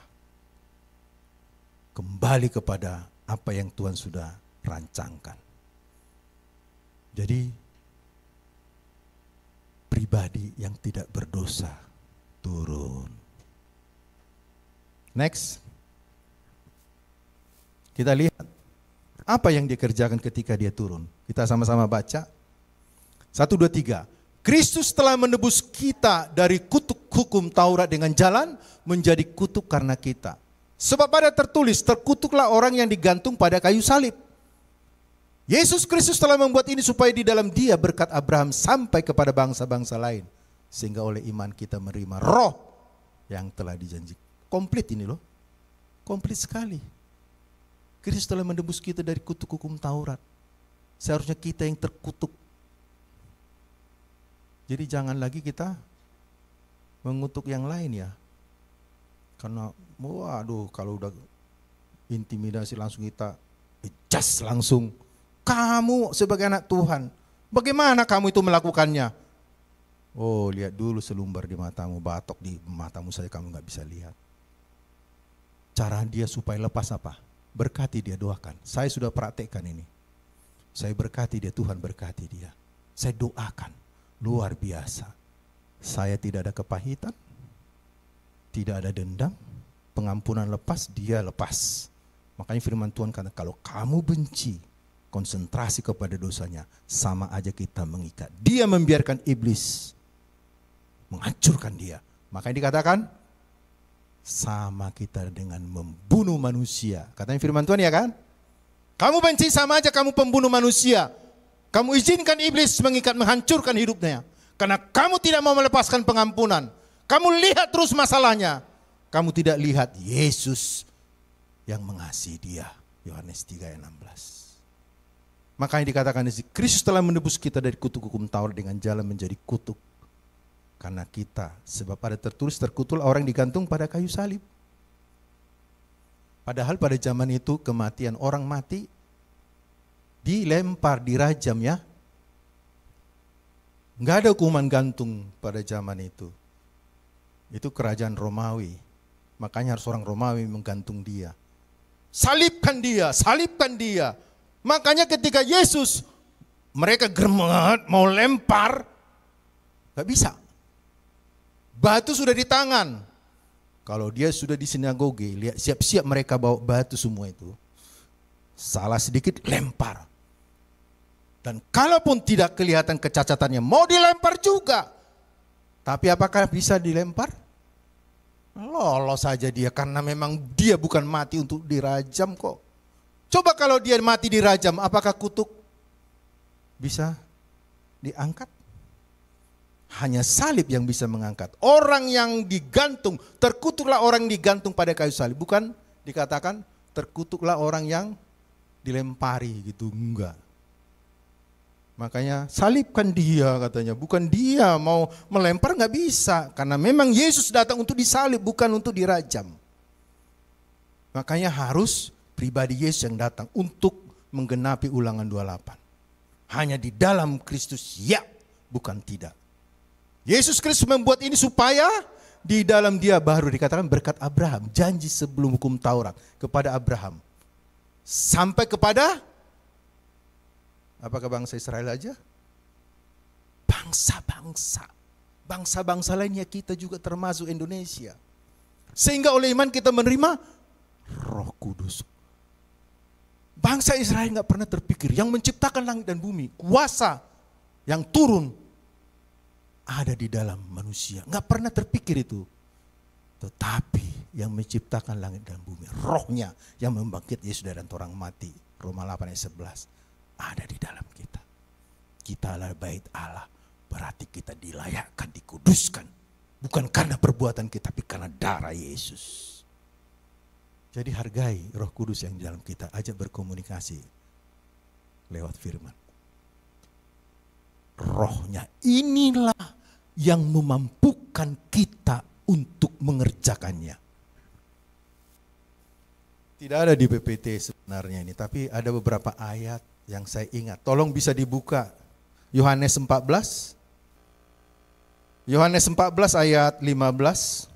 kembali kepada apa yang Tuhan sudah rancangkan. Jadi pribadi yang tidak berdosa turun. Next. Kita lihat apa yang dia kerjakan ketika dia turun. Kita sama-sama baca. 1, 2, 3. Kristus telah menebus kita dari kutuk hukum Taurat dengan jalan menjadi kutuk karena kita. Sebab ada tertulis, terkutuklah orang yang digantung pada kayu salib. Yesus Kristus telah membuat ini supaya di dalam Dia berkat Abraham sampai kepada bangsa-bangsa lain. Sehingga oleh iman kita menerima roh yang telah dijanjikan. Komplit ini loh. Komplit sekali. Kristus telah menebus kita dari kutuk hukum Taurat. Seharusnya kita yang terkutuk. Jadi jangan lagi kita mengutuk yang lain ya. Karena waduh kalau udah intimidasi langsung kita adjust langsung. Kamu sebagai anak Tuhan, bagaimana kamu itu melakukannya? Oh, lihat dulu selumbar di matamu, batok di matamu saja kamu nggak bisa lihat. Cara dia supaya lepas apa? Berkati dia, doakan. Saya sudah praktekkan ini. Saya berkati dia, Tuhan berkati dia. Saya doakan, luar biasa. Saya tidak ada kepahitan, tidak ada dendam, pengampunan lepas, dia lepas. Makanya firman Tuhan kata, kalau kamu benci, konsentrasi kepada dosanya, sama aja kita mengikat. Dia membiarkan iblis menghancurkan dia. Makanya dikatakan, sama kita dengan membunuh manusia. Katanya firman Tuhan ya kan? Kamu benci sama aja kamu pembunuh manusia. Kamu izinkan iblis mengikat, menghancurkan hidupnya. Karena kamu tidak mau melepaskan pengampunan. Kamu lihat terus masalahnya. Kamu tidak lihat Yesus yang mengasihi dia. Yohanes 3 ayat 16. Makanya dikatakan di sini, Kristus telah menebus kita dari kutuk hukum Taurat dengan jalan menjadi kutuk. Karena kita, sebab ada tertulis, terkutuklah orang digantung pada kayu salib. Padahal pada zaman itu kematian orang mati dilempar, dirajam ya. Enggak ada hukuman gantung pada zaman itu. Itu kerajaan Romawi. Makanya harus orang Romawi menggantung dia. Salibkan dia, salibkan dia. Makanya ketika Yesus, mereka gemet mau lempar, gak bisa. Batu sudah di tangan. Kalau dia sudah di sinagoge, lihat siap-siap mereka bawa batu semua itu. Salah sedikit lempar. Dan kalaupun tidak kelihatan kecacatannya, mau dilempar juga. Tapi apakah bisa dilempar? Lolos saja dia, karena memang dia bukan mati untuk dirajam kok. Coba kalau dia mati dirajam, apakah kutuk bisa diangkat? Hanya salib yang bisa mengangkat. Orang yang digantung, terkutuklah orang yang digantung pada kayu salib. Bukan dikatakan terkutuklah orang yang dilempari gitu, enggak. Makanya salibkan dia katanya, bukan dia mau melempar nggak bisa. Karena memang Yesus datang untuk disalib, bukan untuk dirajam. Makanya harus pribadi Yesus yang datang untuk menggenapi Ulangan 28. Hanya di dalam Kristus, ya, bukan tidak. Yesus Kristus membuat ini supaya di dalam dia baru dikatakan berkat Abraham. Janji sebelum hukum Taurat kepada Abraham. Sampai kepada, apakah bangsa Israel aja? Bangsa-bangsa. Bangsa-bangsa lainnya kita juga termasuk Indonesia. Sehingga oleh iman kita menerima Roh Kudus. Bangsa Israel nggak pernah terpikir yang menciptakan langit dan bumi, kuasa yang turun ada di dalam manusia. Nggak pernah terpikir itu. Tetapi yang menciptakan langit dan bumi, rohnya yang membangkit Yesus dari antara orang mati, Roma 8 ayat 11, ada di dalam kita. Kita adalah bait Allah, berarti kita dilayakkan, dikuduskan. Bukan karena perbuatan kita, tapi karena darah Yesus. Jadi hargai Roh Kudus yang di dalam kita, ajak berkomunikasi lewat firman. Rohnya inilah yang memampukan kita untuk mengerjakannya. Tidak ada di PPT sebenarnya ini, tapi ada beberapa ayat yang saya ingat. Tolong bisa dibuka Yohanes 14. Yohanes 14 ayat 15,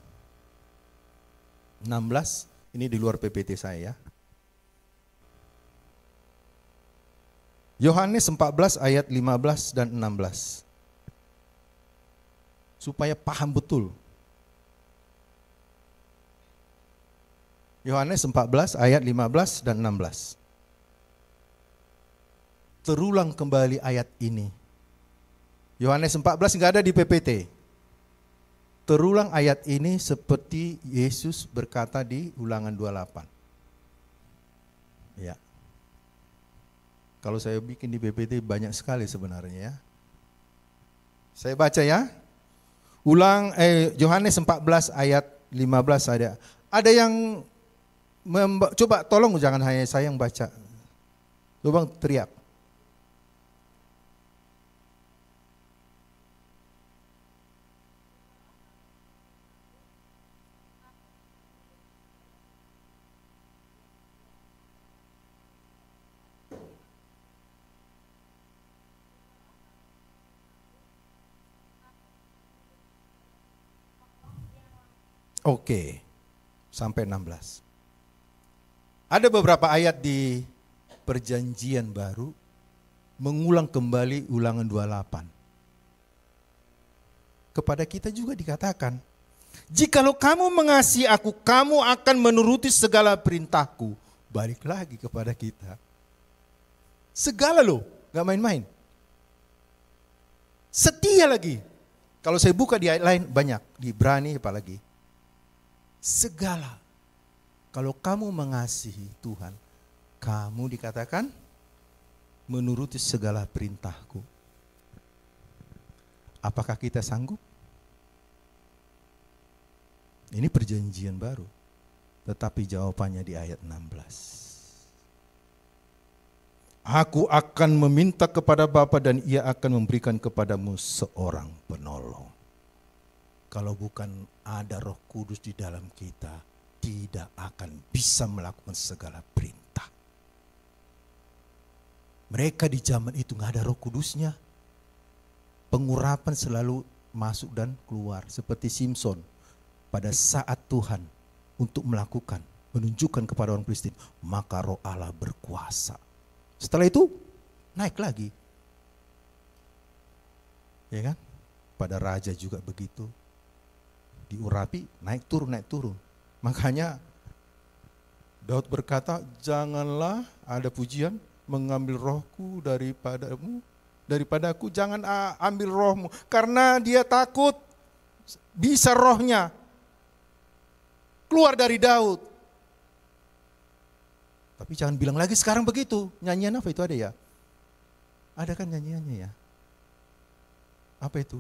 16. Ini di luar PPT saya ya. Yohanes 14 ayat 15 dan 16. Supaya paham betul. Yohanes 14 ayat 15 dan 16. Terulang kembali ayat ini. Yohanes 14 enggak ada di PPT. Terulang ayat ini seperti Yesus berkata di Ulangan 28. Ya. Kalau saya bikin di PPT banyak sekali sebenarnya ya. Saya baca ya. Yohanes 14 ayat 15 ada. Ada yang coba tolong jangan hanya saya yang baca. Coba teriak. Oke, sampai 16. Ada beberapa ayat di Perjanjian Baru mengulang kembali Ulangan 28. Kepada kita juga dikatakan, jikalau kamu mengasihi aku, kamu akan menuruti segala perintahku. Balik lagi kepada kita. Segala loh, gak main-main. Setia lagi. Kalau saya buka di ayat lain banyak, di Ibrani apalagi. Segala. Kalau kamu mengasihi Tuhan, kamu dikatakan menuruti segala perintahku. Apakah kita sanggup? Ini perjanjian baru. Tetapi jawabannya di ayat 16. Aku akan meminta kepada Bapa dan Ia akan memberikan kepadamu seorang penolong. Kalau bukan ada Roh Kudus di dalam kita, tidak akan bisa melakukan segala perintah. Mereka di zaman itu nggak ada Roh Kudusnya. Pengurapan selalu masuk dan keluar. Seperti Simson pada saat Tuhan untuk melakukan, menunjukkan kepada orang Filistin, maka Roh Allah berkuasa. Setelah itu naik lagi. Ya kan? Pada raja juga begitu. Diurapi, naik turun. Makanya Daud berkata, janganlah ada pujian mengambil rohku daripadaku, jangan ambil rohmu. Karena dia takut bisa rohnya keluar dari Daud. Tapi jangan bilang lagi sekarang begitu. Nyanyian apa itu ada ya? Ada kan nyanyiannya ya? Apa itu?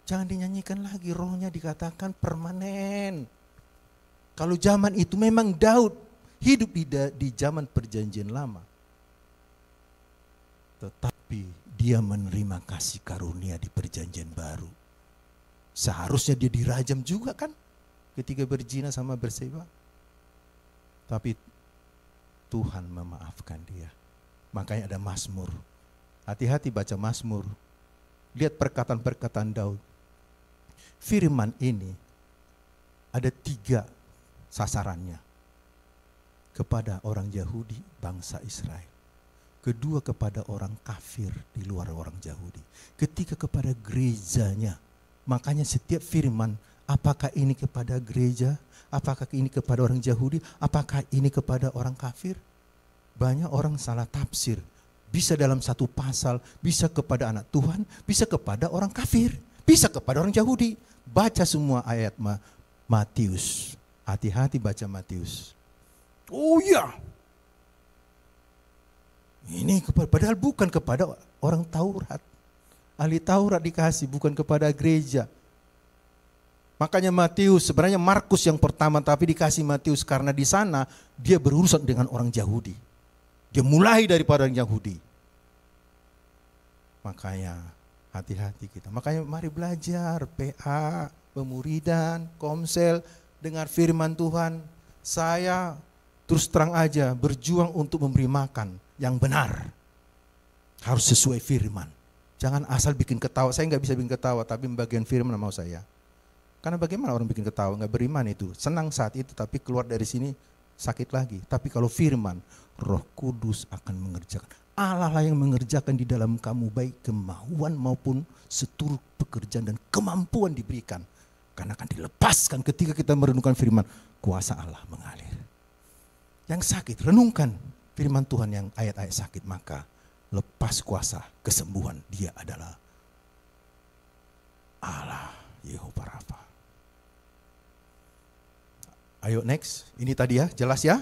Jangan dinyanyikan lagi, rohnya dikatakan permanen. Kalau zaman itu memang Daud hidup di zaman perjanjian lama. Tetapi dia menerima kasih karunia di perjanjian baru. Seharusnya dia dirajam juga kan ketika berzina sama Batseba. Tapi Tuhan memaafkan dia. Makanya ada Mazmur. Hati-hati baca Mazmur. Lihat perkataan-perkataan Daud. Firman ini ada 3 sasarannya. Kepada orang Yahudi, bangsa Israel. Kedua kepada orang kafir di luar orang Yahudi. Ketiga kepada gerejanya. Makanya setiap firman, apakah ini kepada gereja? Apakah ini kepada orang Yahudi? Apakah ini kepada orang kafir? Banyak orang salah tafsir. Bisa dalam satu pasal, bisa kepada anak Tuhan, bisa kepada orang kafir, bisa kepada orang Yahudi. Baca semua ayat Matius. Hati-hati baca Matius. Oh ya. Ini padahal bukan kepada orang Taurat. Ahli Taurat dikasih, bukan kepada gereja. Makanya Matius, sebenarnya Markus yang pertama, tapi dikasih Matius karena di sana dia berurusan dengan orang Yahudi. Dia mulai daripada orang Yahudi. Makanya hati-hati kita. Makanya mari belajar PA, pemuridan, komsel, dengar firman Tuhan. Saya terus terang aja berjuang untuk memberi makan yang benar. Harus sesuai firman. Jangan asal bikin ketawa. Saya nggak bisa bikin ketawa, tapi bagian firman mau saya. Karena bagaimana orang bikin ketawa, nggak beriman itu. Senang saat itu, tapi keluar dari sini sakit lagi. Tapi kalau firman, Roh Kudus akan mengerjakan. Allah lah yang mengerjakan di dalam kamu, baik kemauan maupun seturut pekerjaan dan kemampuan diberikan. Karena akan dilepaskan ketika kita merenungkan firman, kuasa Allah mengalir. Yang sakit, renungkan firman Tuhan yang ayat-ayat sakit, maka lepas kuasa kesembuhan. Dia adalah Allah Yehova Rafa. Ayo next, ini tadi ya, jelas ya.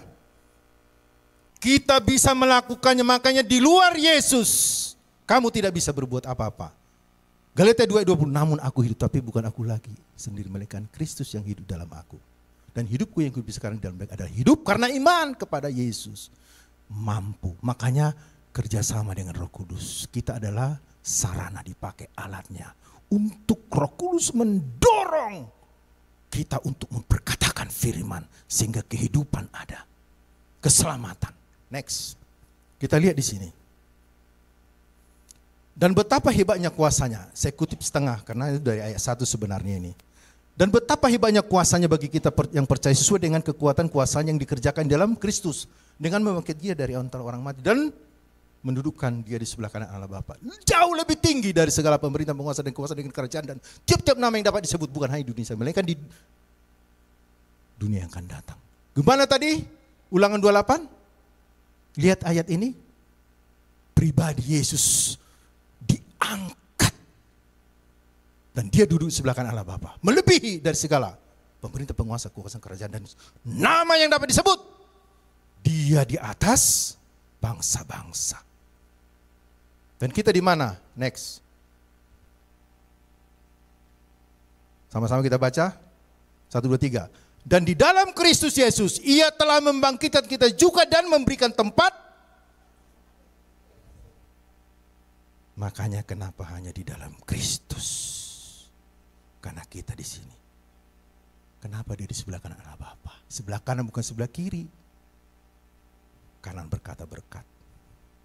Kita bisa melakukannya, makanya di luar Yesus kamu tidak bisa berbuat apa-apa. Galatia 2:20, namun aku hidup tapi bukan aku lagi sendiri, melainkan Kristus yang hidup dalam aku. Dan hidupku yang hidup sekarang dalam mereka adalah hidup karena iman kepada Yesus. Mampu, makanya kerjasama dengan Roh Kudus. Kita adalah sarana, dipakai alatnya untuk Roh Kudus mendorong kita untuk memperkatakan firman sehingga kehidupan ada, keselamatan. Next, kita lihat di sini. Dan betapa hebatnya kuasanya. Saya kutip setengah karena itu dari ayat 1 sebenarnya ini. Dan betapa hebatnya kuasanya bagi kita yang percaya sesuai dengan kekuatan kuasanya yang dikerjakan dalam Kristus, dengan membangkit dia dari antara orang mati dan mendudukkan dia di sebelah kanan Allah Bapa. Jauh lebih tinggi dari segala pemerintah, penguasa dan kuasa dengan kerajaan dan tiap-tiap nama yang dapat disebut, bukan hanya di dunia, melainkan di dunia yang akan datang. Gimana tadi? Ulangan 28. Lihat ayat ini. Pribadi Yesus diangkat dan dia duduk di sebelah kanan Allah Bapa, melebihi dari segala pemerintah, penguasa, kuasa, kerajaan dan nama yang dapat disebut. Dia di atas bangsa-bangsa. Dan kita di mana? Next. Sama-sama kita baca. 1, 2, 3. Dan di dalam Kristus Yesus, Ia telah membangkitkan kita juga dan memberikan tempat. Makanya kenapa hanya di dalam Kristus? Karena kita di sini. Kenapa dia di sebelah kanan Allah Bapa? Sebelah kanan bukan sebelah kiri. Kanan berkata berkat.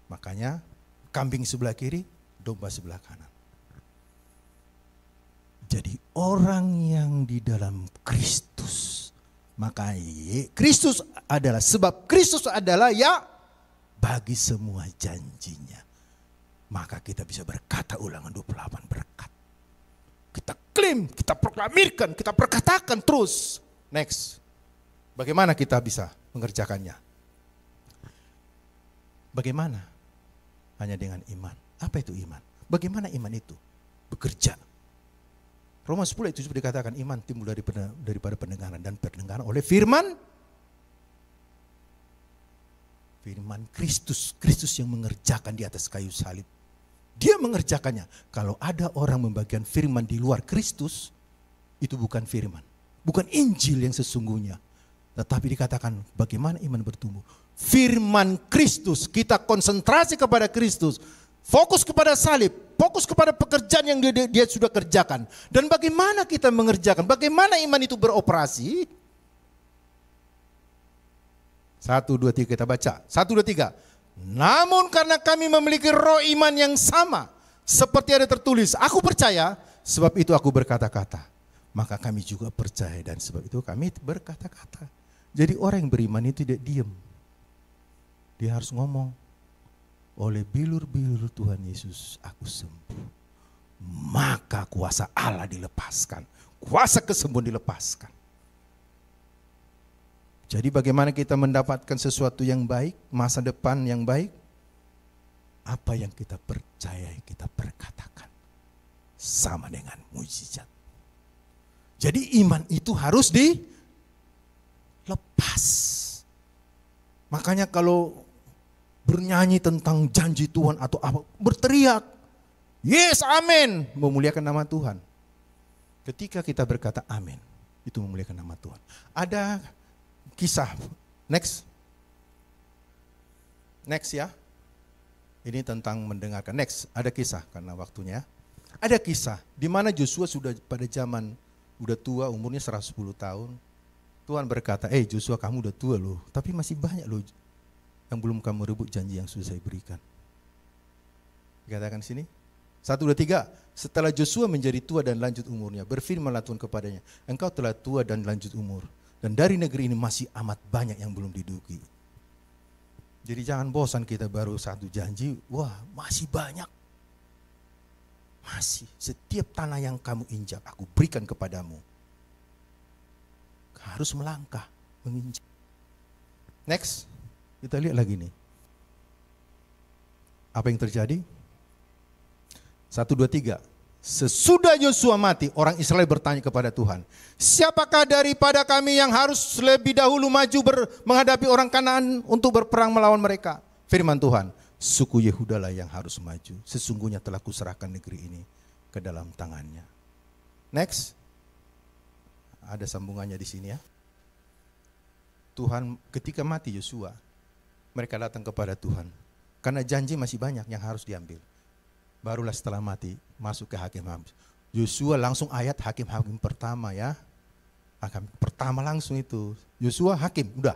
Makanya kambing sebelah kiri, domba sebelah kanan. Jadi orang yang di dalam Kristus, maka Kristus adalah, sebab Kristus adalah ya bagi semua janjinya. Maka kita bisa berkata ulangan 28 berkat. Kita klaim, kita proklamirkan, kita perkatakan terus. Next. Bagaimana kita bisa mengerjakannya? Bagaimana? Hanya dengan iman. Apa itu iman? Bagaimana iman itu bekerja? Roma 10 itu sudah dikatakan iman timbul daripada pendengaran, dan pendengaran oleh firman. Firman Kristus. Kristus yang mengerjakan di atas kayu salib. Dia mengerjakannya. Kalau ada orang membagikan firman di luar Kristus, itu bukan firman. Bukan Injil yang sesungguhnya. Tetapi dikatakan bagaimana iman bertumbuh. Firman Kristus, kita konsentrasi kepada Kristus. Fokus kepada salib, fokus kepada pekerjaan yang dia sudah kerjakan. Dan bagaimana kita mengerjakan, bagaimana iman itu beroperasi. 1, 2, 3 kita baca. 1, 2, 3. Namun karena kami memiliki roh iman yang sama, seperti ada tertulis, aku percaya, sebab itu aku berkata-kata. Maka kami juga percaya dan sebab itu kami berkata-kata. Jadi orang yang beriman itu tidak diam. Dia harus ngomong. Oleh bilur-bilur Tuhan Yesus aku sembuh. Maka kuasa Allah dilepaskan. Kuasa kesembuhan dilepaskan. Jadi bagaimana kita mendapatkan sesuatu yang baik, masa depan yang baik? Apa yang kita percaya, kita perkatakan. Sama dengan mujizat. Jadi iman itu harus dilepas. Makanya kalau bernyanyi tentang janji Tuhan atau apa, berteriak, yes, amin, memuliakan nama Tuhan. Ketika kita berkata amin, itu memuliakan nama Tuhan. Ada kisah, next ya. Ini tentang mendengarkan. Next, ada kisah karena waktunya. Ada kisah di mana Joshua sudah pada zaman udah tua, umurnya 110 tahun. Tuhan berkata, Joshua kamu udah tua loh, tapi masih banyak loh yang belum kamu rebut janji yang sudah saya berikan. Dikatakan sini, 1, 2, 3. Setelah Joshua menjadi tua dan lanjut umurnya, berfirmanlah Tuhan kepadanya, engkau telah tua dan lanjut umur, dan dari negeri ini masih amat banyak yang belum diduduki. Jadi jangan bosan kita baru satu janji, wah masih banyak. Masih, setiap tanah yang kamu injak, aku berikan kepadamu. Harus melangkah, menginjak. Next, kita lihat lagi nih. Apa yang terjadi? 1, 2, 3. Sesudah Yosua mati, orang Israel bertanya kepada Tuhan, siapakah daripada kami yang harus lebih dahulu maju menghadapi orang Kanaan untuk berperang melawan mereka? Firman Tuhan, suku Yehuda lah yang harus maju. Sesungguhnya telah kuserahkan negeri ini ke dalam tangannya. Next. Ada sambungannya di sini ya. Tuhan ketika mati Yosua, mereka datang kepada Tuhan. Karena janji masih banyak yang harus diambil. Barulah setelah mati masuk ke hakim-hakim. Yosua langsung ayat hakim-hakim pertama ya. Hakim pertama langsung itu. Yosua hakim, udah.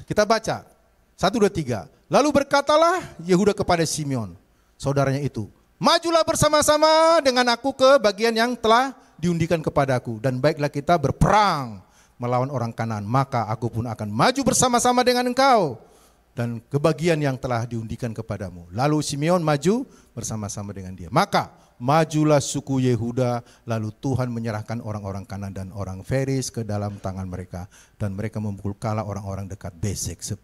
Kita baca 1, 2, 3. Lalu berkatalah Yehuda kepada Simeon, saudaranya itu, majulah bersama-sama dengan aku ke bagian yang telah diundikan kepadaku, dan baiklah kita berperang melawan orang Kanaan, maka aku pun akan maju bersama-sama dengan engkau dan ke bagian yang telah diundikan kepadamu. Lalu Simeon maju bersama-sama dengan dia. Maka majulah suku Yehuda, lalu Tuhan menyerahkan orang-orang Kanaan dan orang Feris ke dalam tangan mereka, dan mereka memukul kalah orang-orang dekat Besek 10.000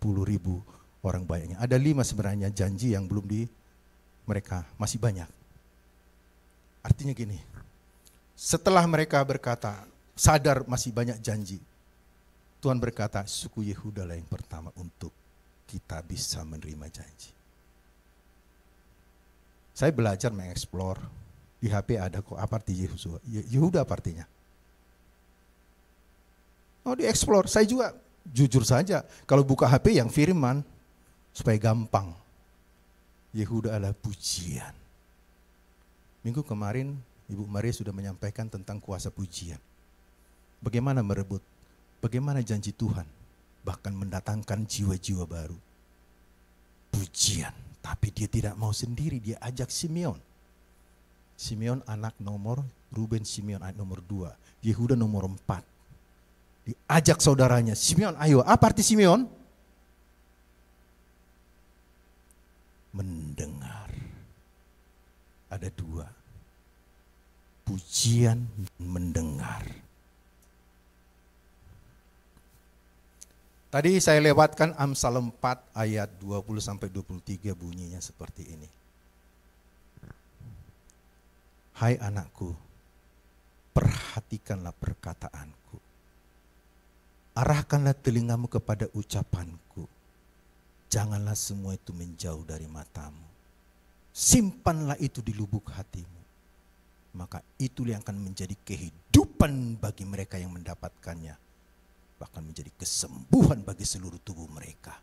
orang banyaknya. Ada 5 sebenarnya janji yang belum mereka masih banyak. Artinya gini, setelah mereka berkata, sadar masih banyak janji, Tuhan berkata, suku Yehuda lah yang pertama untuk kita bisa menerima janji. Saya belajar mengeksplor, di HP ada kok apa arti Yehuda. Yehuda apa artinya? Oh dieksplor, saya juga jujur saja, kalau buka HP yang firman, supaya gampang. Yehuda adalah pujian. Minggu kemarin Ibu Maria sudah menyampaikan tentang kuasa pujian. Bagaimana merebut, bagaimana janji Tuhan, bahkan mendatangkan jiwa-jiwa baru. Pujian, tapi dia tidak mau sendiri, dia ajak Simeon. Simeon anak nomor, Ruben Simeon anak nomor 2, Yehuda nomor 4. Diajak saudaranya, Simeon ayo, apa arti Simeon? Mendengar. Ada 2. Pujian mendengar. Tadi saya lewatkan Amsal 4 ayat 20-23 bunyinya seperti ini. Hai anakku, perhatikanlah perkataanku. Arahkanlah telingamu kepada ucapanku. Janganlah semua itu menjauh dari matamu. Simpanlah itu di lubuk hatimu. Maka itu yang akan menjadi kehidupan bagi mereka yang mendapatkannya. Bahkan menjadi kesembuhan bagi seluruh tubuh mereka.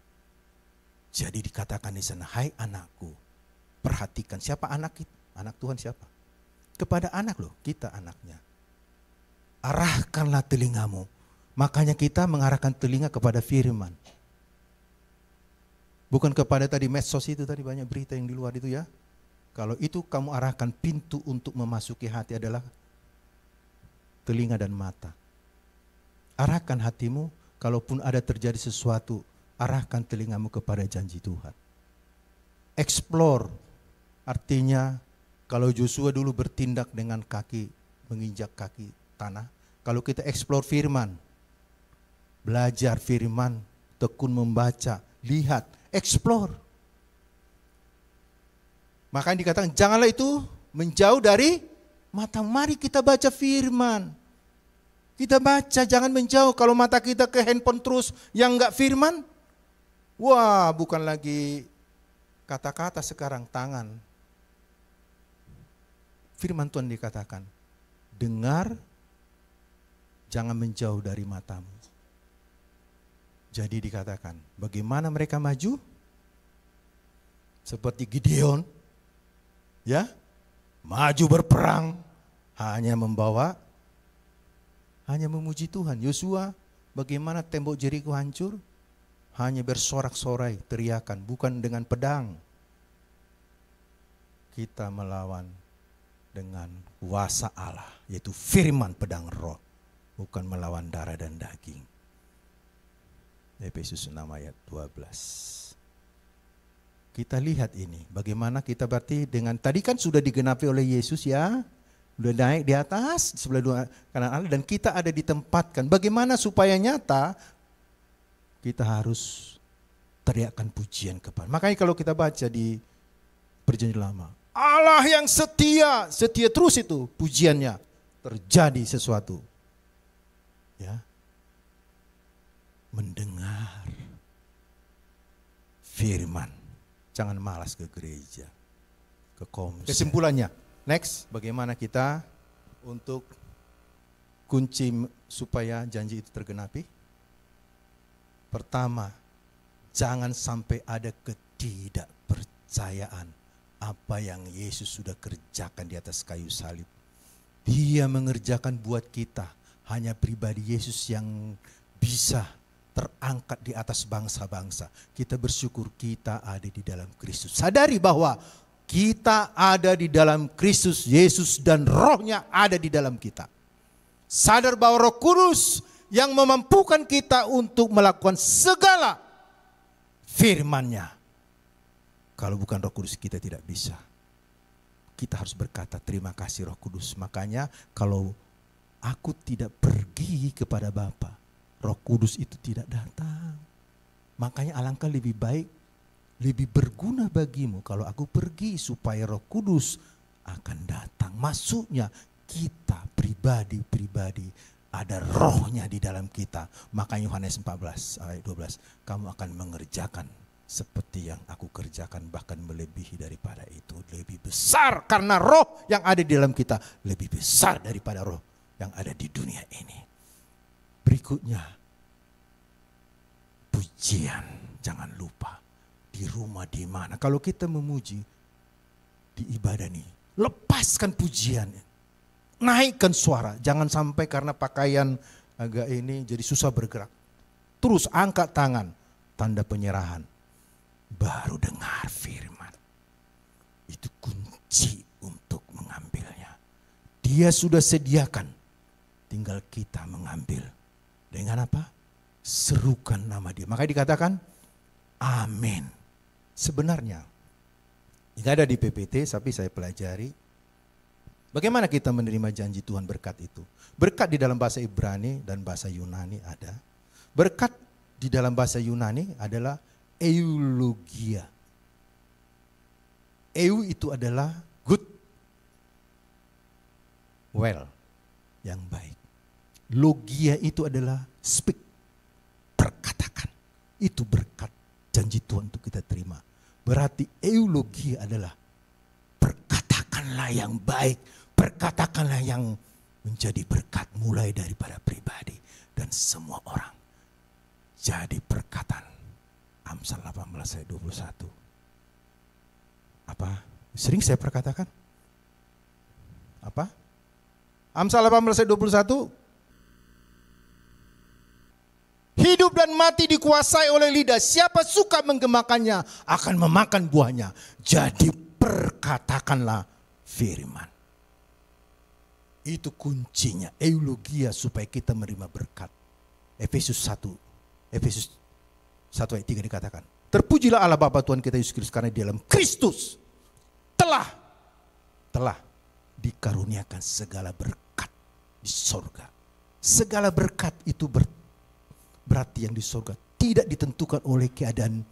Jadi dikatakan di sana, hai anakku, perhatikan. Siapa anak kita? Anak Tuhan siapa? Kepada anak loh, kita anaknya. Arahkanlah telingamu. Makanya kita mengarahkan telinga kepada firman. Bukan kepada tadi medsos itu, tadi banyak berita yang di luar itu ya. Kalau itu kamu arahkan, pintu untuk memasuki hati adalah telinga dan mata. Arahkan hatimu, kalaupun ada terjadi sesuatu, arahkan telingamu kepada janji Tuhan. Explore, artinya kalau Joshua dulu bertindak dengan kaki, menginjak kaki tanah. Kalau kita explore firman, belajar firman, tekun membaca, lihat, explore. Makanya dikatakan janganlah itu menjauh dari mata. Mari kita baca firman. Kita baca, jangan menjauh. Kalau mata kita ke handphone terus yang enggak firman, wah bukan lagi kata-kata sekarang, tangan. Firman Tuhan dikatakan, dengar, jangan menjauh dari matamu. Jadi dikatakan, bagaimana mereka maju? Seperti Gideon, ya, maju berperang, hanya memuji Tuhan. Yosua, bagaimana tembok Jeriko hancur? Hanya bersorak-sorai, teriakan, bukan dengan pedang. Kita melawan dengan kuasa Allah, yaitu firman pedang roh, bukan melawan darah dan daging. Efesus 6 ayat 12. Kita lihat ini, bagaimana kita berarti dengan, tadi kan sudah digenapi oleh Yesus ya, sudah naik di atas sebelah dua kanan Allah, dan kita ada ditempatkan. Bagaimana supaya nyata? Kita harus teriakkan pujian kepada. Makanya kalau kita baca di Perjanjian Lama, Allah yang setia, setia terus itu pujiannya, terjadi sesuatu. Ya. Mendengar firman. Jangan malas ke gereja, ke komsel. Kesimpulannya, next, bagaimana kita untuk kunci supaya janji itu tergenapi? Pertama, jangan sampai ada ketidakpercayaan apa yang Yesus sudah kerjakan di atas kayu salib. Dia mengerjakan buat kita, hanya pribadi Yesus yang bisa terangkat di atas bangsa-bangsa. Kita bersyukur kita ada di dalam Kristus. Sadari bahwa kita ada di dalam Kristus Yesus dan rohnya ada di dalam kita. Sadar bahwa Roh Kudus yang memampukan kita untuk melakukan segala firman-Nya. Kalau bukan Roh Kudus kita tidak bisa. Kita harus berkata terima kasih Roh Kudus. Makanya kalau aku tidak pergi kepada Bapa, Roh Kudus itu tidak datang. Makanya alangkah lebih baik, lebih berguna bagimu kalau aku pergi supaya Roh Kudus akan datang. Maksudnya kita pribadi-pribadi ada rohnya di dalam kita. Makanya Yohanes 14 ayat 12, kamu akan mengerjakan seperti yang aku kerjakan, bahkan melebihi daripada itu. Lebih besar karena roh yang ada di dalam kita lebih besar daripada roh yang ada di dunia ini. Berikutnya, pujian. Jangan lupa, di rumah di mana. Kalau kita memuji di ibadah nih, lepaskan pujian. Naikkan suara. Jangan sampai karena pakaian agak ini jadi susah bergerak. Terus angkat tangan, tanda penyerahan. Baru dengar firman. Itu kunci untuk mengambilnya. Dia sudah sediakan. Tinggal kita mengambil. Dengan apa? Serukan nama Dia. Makanya dikatakan amin. Sebenarnya ini ada di PPT, tapi saya pelajari. Bagaimana kita menerima janji Tuhan berkat itu? Berkat di dalam bahasa Ibrani dan bahasa Yunani ada. Berkat di dalam bahasa Yunani adalah eulogia. Eu itu adalah good, well, yang baik. Logia itu adalah speak, perkatakan. Itu berkat janji Tuhan untuk kita terima. Berarti eulogia adalah perkatakanlah yang baik, perkatakanlah yang menjadi berkat mulai daripada pribadi dan semua orang. Jadi perkataan. Amsal 18 ayat 21. Apa? Sering saya perkatakan? Apa? Amsal 18 ayat 21. Hidup dan mati dikuasai oleh lidah. Siapa suka menggemakannya akan memakan buahnya. Jadi perkatakanlah firman. Itu kuncinya. Eulogia supaya kita menerima berkat. Efesus 1 ayat 3 dikatakan. Terpujilah Allah Bapa Tuhan kita Yesus Kristus karena di dalam Kristus telah dikaruniakan segala berkat di sorga. Segala berkat itu berarti yang di sorga tidak ditentukan oleh keadaan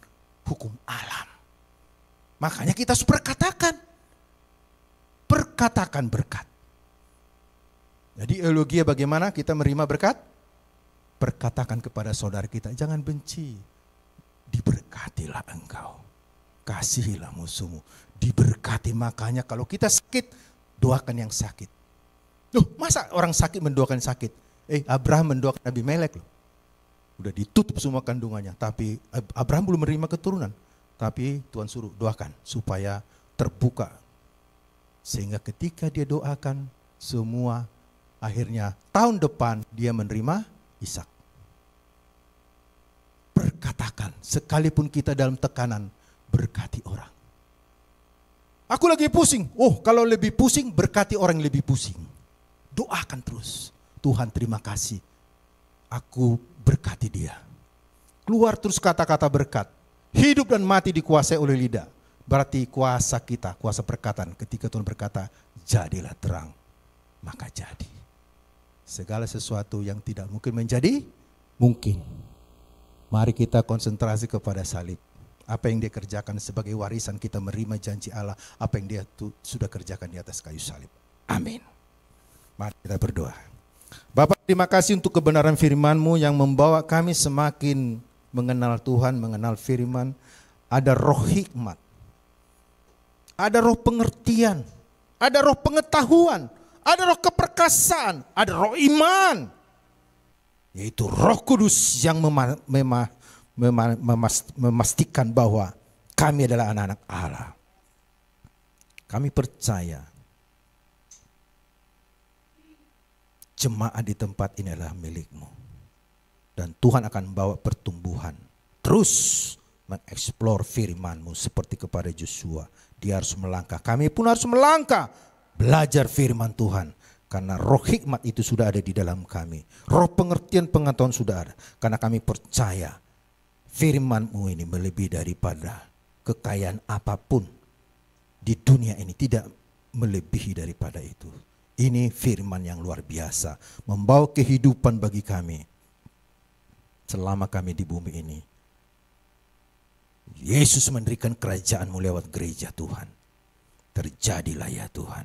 hukum alam. Makanya kita harus perkatakan berkat. Jadi eulogia bagaimana kita menerima berkat? Perkatakan kepada saudara kita, jangan benci. Diberkatilah engkau. Kasihilah musuhmu. Diberkati, makanya kalau kita sakit, doakan yang sakit. Loh, masa orang sakit mendoakan sakit? Abraham mendoakan Abimelek loh. Udah ditutup semua kandungannya, tapi Abraham belum menerima keturunan. Tapi Tuhan suruh doakan supaya terbuka. Sehingga ketika dia doakan, semua akhirnya tahun depan dia menerima Ishak. Perkatakan, sekalipun kita dalam tekanan, berkati orang. Aku lagi pusing. Oh, kalau lebih pusing, berkati orang yang lebih pusing. Doakan terus. Tuhan, terima kasih. Aku berkati dia. Keluar terus kata-kata berkat. Hidup dan mati dikuasai oleh lidah. Berarti kuasa kita, kuasa perkataan. Ketika Tuhan berkata, jadilah terang, maka jadi. Segala sesuatu yang tidak mungkin menjadi mungkin. Mari kita konsentrasi kepada salib. Apa yang dia kerjakan sebagai warisan, kita menerima janji Allah. Apa yang dia sudah kerjakan di atas kayu salib. Amin. Mari kita berdoa. Bapak, terima kasih untuk kebenaran firman-Mu yang membawa kami semakin mengenal Tuhan, mengenal firman. Ada roh hikmat, ada roh pengertian, ada roh pengetahuan, ada roh keperkasaan, ada roh iman. Yaitu Roh Kudus yang memastikan bahwa kami adalah anak-anak Allah. Kami percaya jemaat di tempat ini adalah milik-Mu. Dan Tuhan akan bawa pertumbuhan. Terus mengeksplor firman-Mu seperti kepada Joshua. Dia harus melangkah, kami pun harus melangkah. Belajar firman Tuhan. Karena roh hikmat itu sudah ada di dalam kami. Roh pengertian pengetahuan sudah ada. Karena kami percaya firman-Mu ini melebihi daripada kekayaan apapun di dunia ini. Tidak melebihi daripada itu. Ini firman yang luar biasa. Membawa kehidupan bagi kami. Selama kami di bumi ini. Yesus mendirikan kerajaan-Mu lewat gereja Tuhan. Terjadilah ya Tuhan.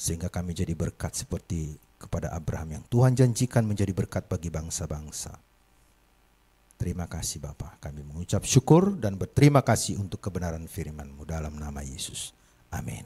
Sehingga kami jadi berkat seperti kepada Abraham yang Tuhan janjikan menjadi berkat bagi bangsa-bangsa. Terima kasih Bapa. Kami mengucap syukur dan berterima kasih untuk kebenaran firman-Mu dalam nama Yesus. Amin.